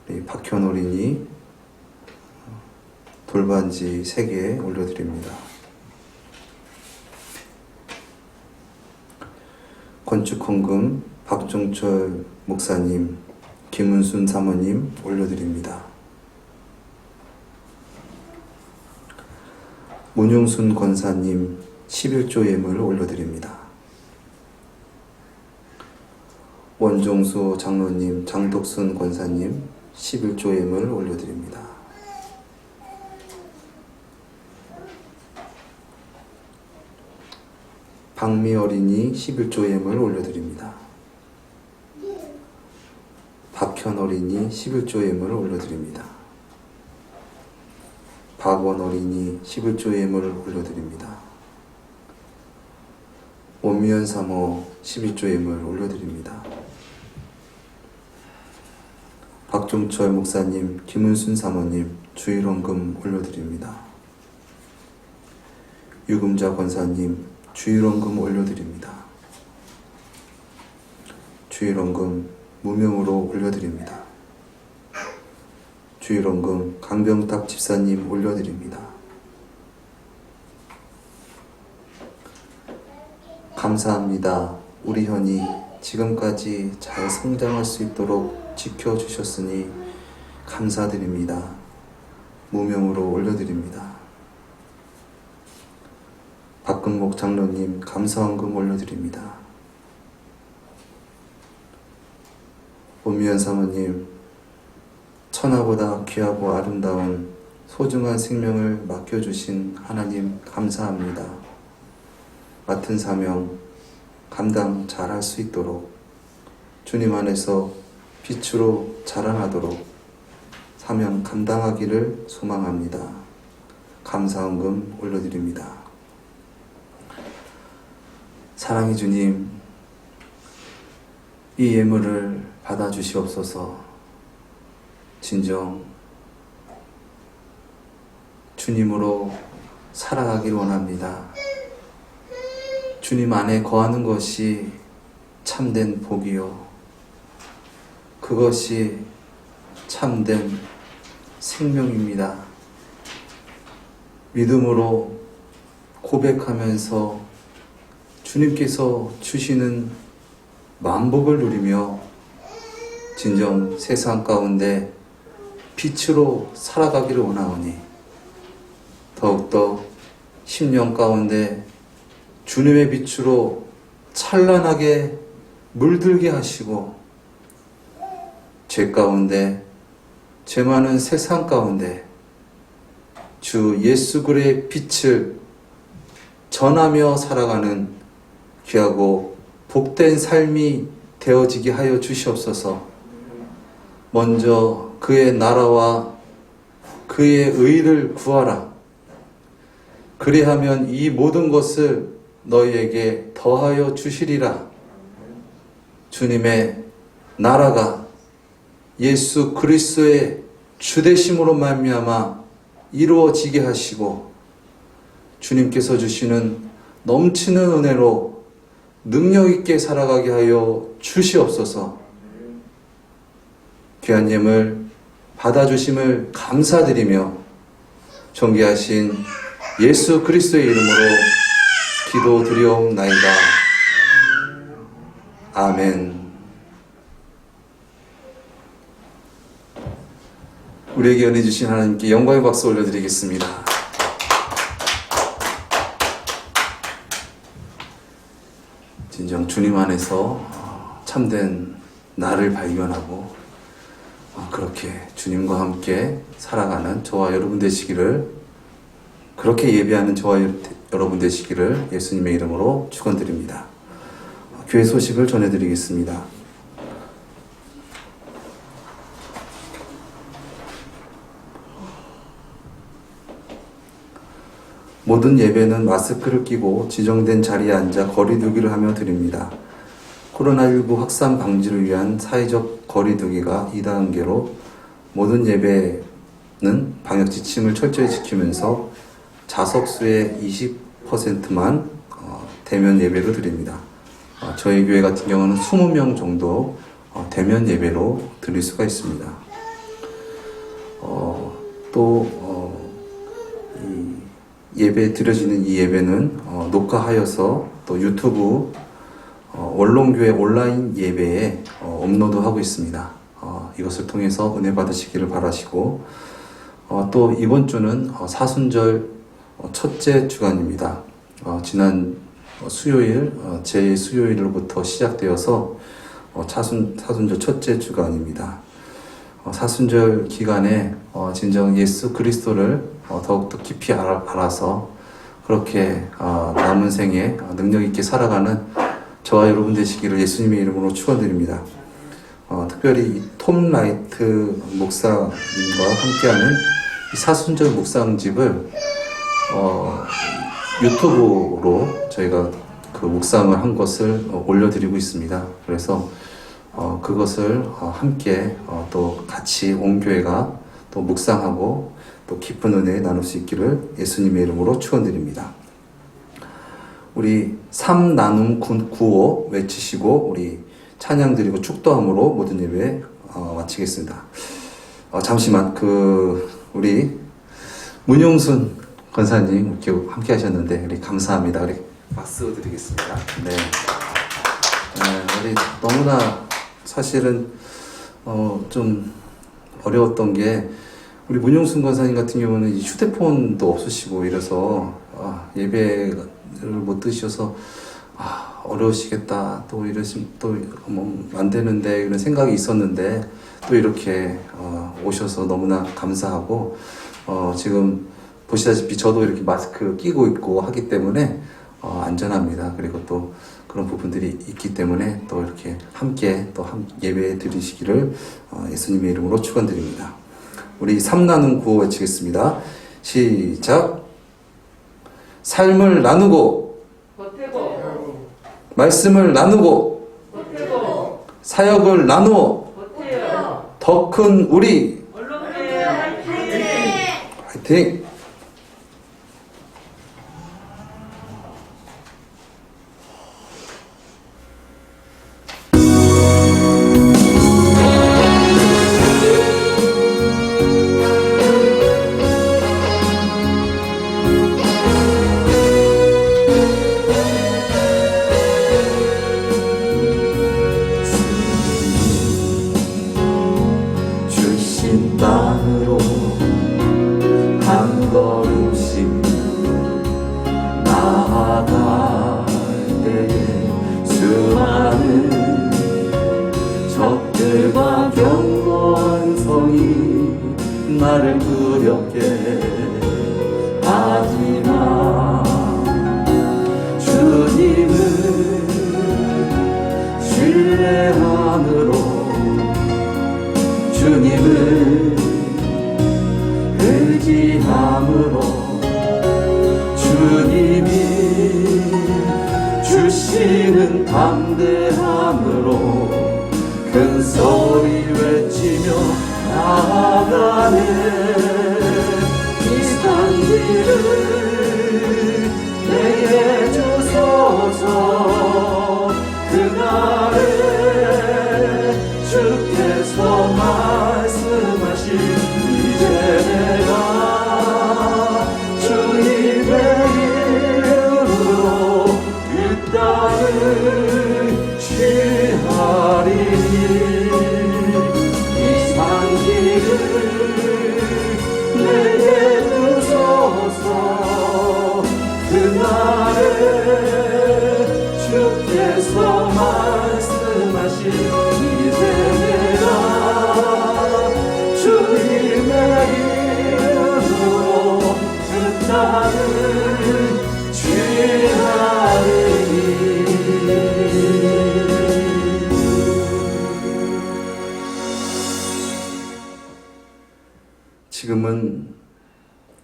우리 박현 어린이 돌반지 3개 올려드립니다. 건축헌금 박종철 목사님, 김은순 사모님 올려드립니다. 문용순 권사님 11조 예물 올려드립니다. 원종수 장로님, 장덕순 권사님 11조 예물 올려드립니다. 박미 어린이 11조 예물 올려드립니다. 박현 어린이 11조 예물을 올려드립니다. 박원 어린이 11조 예물을 올려드립니다. 원미연 사모 11조 예물을 올려드립니다. 박종철 목사님, 김은순 사모님 주일원금 올려드립니다. 유금자 권사님 주일원금 올려드립니다. 주일원금 무명으로 올려드립니다. 주일원금 강병탁 집사님 올려드립니다. 감사합니다. 우리 현이 지금까지 잘 성장할 수 있도록 지켜주셨으니 감사드립니다. 무명으로 올려드립니다. 박근목 장로님 감사원금 올려드립니다. 오미연 사모님 천하보다 귀하고 아름다운 소중한 생명을 맡겨주신 하나님 감사합니다. 맡은 사명 감당 잘할 수 있도록 주님 안에서 빛으로 자라나도록 사명 감당하기를 소망합니다. 감사원금 올려드립니다. 사랑의 주님, 이 예물을 받아주시옵소서. 진정 주님으로 살아가길 원합니다. 주님 안에 거하는 것이 참된 복이요, 그것이 참된 생명입니다. 믿음으로 고백하면서 주님께서 주시는 만복을 누리며 진정 세상 가운데 빛으로 살아가기를 원하오니 더욱더 10년 가운데 주님의 빛으로 찬란하게 물들게 하시고 죄 가운데, 죄 많은 세상 가운데 주 예수 그리스도의 빛을 전하며 살아가는 귀하고 복된 삶이 되어지게 하여 주시옵소서. 먼저 그의 나라와 그의 의를 구하라. 그리하면 이 모든 것을 너희에게 더하여 주시리라. 주님의 나라가 예수 그리스도의 주되심으로 말미암아 이루어지게 하시고 주님께서 주시는 넘치는 은혜로 능력 있게 살아가게 하여 주시옵소서. 귀한 예물 받아주심을 감사드리며 존귀하신 예수 그리스도의 이름으로 기도드리옵나이다. 아멘. 우리에게 은혜 주신 하나님께 영광의 박수 올려드리겠습니다. 진정 주님 안에서 참된 나를 발견하고 그렇게 주님과 함께 살아가는 저와 여러분 되시기를, 그렇게 예배하는 저와 여러분 되시기를 예수님의 이름으로 축원드립니다. 교회 소식을 전해드리겠습니다. 모든 예배는 마스크를 끼고 지정된 자리에 앉아 거리두기를 하며 드립니다. 코로나19 확산 방지를 위한 사회적 거리두기가 2단계로 모든 예배는 방역 지침을 철저히 지키면서 좌석수의 20%만 대면 예배로 드립니다. 저희 교회 같은 경우는 20명 정도 대면 예배로 드릴 수가 있습니다. 예배 드려지는 이 예배는 녹화하여서 또 유튜브 원롱교회 온라인 예배에 업로드하고 있습니다. 이것을 통해서 은혜 받으시기를 바라시고, 또 이번 주는 사순절 첫째 주간입니다. 지난 수요일, 제 수요일로부터 시작되어서 사순절 첫째 주간입니다. 사순절 기간에 진정 예수 그리스도를 더욱더 깊이 알아서 그렇게 남은 생에 능력 있게 살아가는 저와 여러분 되시기를 예수님의 이름으로 축원드립니다. 특별히 이 톰 라이트 목사님과 함께하는 이 사순절 묵상집을 유튜브로 저희가 그 묵상을 한 것을 올려드리고 있습니다. 그래서 그것을 함께 또 같이 온 교회가 또 묵상하고 또 깊은 은혜 나눌 수 있기를 예수님의 이름으로 축원드립니다. 우리 3나눔 구호 외치시고 우리 찬양 드리고 축도함으로 모든 예배 마치겠습니다. 잠시만 우리 문용순 권사님 이렇게 함께 하셨는데 우리 감사합니다. 우리 박수 드리겠습니다. 네. 우리 너무나 사실은 좀 어려웠던 게 우리 문용순 권사님 같은 경우는 이 휴대폰도 없으시고 이래서 예배를 못 드셔서 어려우시겠다 또 이러시면 또 안 되는데 이런 생각이 있었는데 또 이렇게 오셔서 너무나 감사하고 지금 보시다시피 저도 이렇게 마스크 끼고 있고 하기 때문에 안전합니다. 그리고 또 그런 부분들이 있기 때문에 또 이렇게 함께 또 예배 드리시기를 예수님의 이름으로 축원드립니다. 우리 3나눔 구호 외치겠습니다. 시작. 삶을 나누고 보태고 말씀을 나누고 보태고 사역을 나누어 보태요. 더 큰 우리 언론계 화이팅! 화이팅! 주신 땅으로 한 걸음씩 나아갈 때에 수많은 적들과 견고한 성이 나를 두렵게 하지만 주님을 신뢰함으로 주님을 의지함으로 주님이 주시는 담대함으로 큰 소리 외치며 나아가네. 이 산지를 내게 주소서. 그날에 주께서 말씀하신 이제 내가 주님의 이름으로 이 땅을 취하리니 이 산길을 내게 주소서. 그날에 주께서 말씀하신 이제 내가 주님의 이름으로 그 땅을 취하리니. 지금은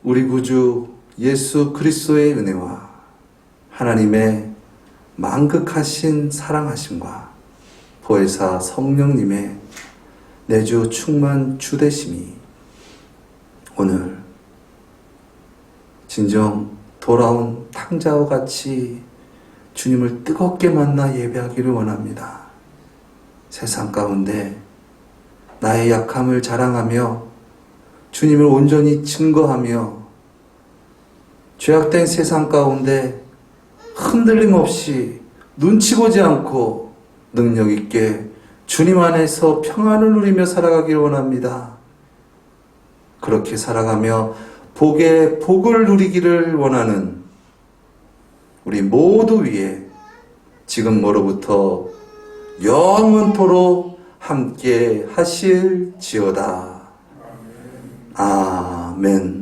우리 구주 예수 그리스도의 은혜와 하나님의 만극하신 사랑하심과 보혜사 성령님의 내주 충만 주대심이 오늘 진정 돌아온 탕자와 같이 주님을 뜨겁게 만나 예배하기를 원합니다. 세상 가운데 나의 약함을 자랑하며 주님을 온전히 증거하며 죄악된 세상 가운데 흔들림 없이 눈치 보지 않고 능력 있게 주님 안에서 평안을 누리며 살아가기를 원합니다. 그렇게 살아가며 복의 복을 누리기를 원하는 우리 모두 위에 지금으로부터 영원토록 함께 하실지어다. 아멘.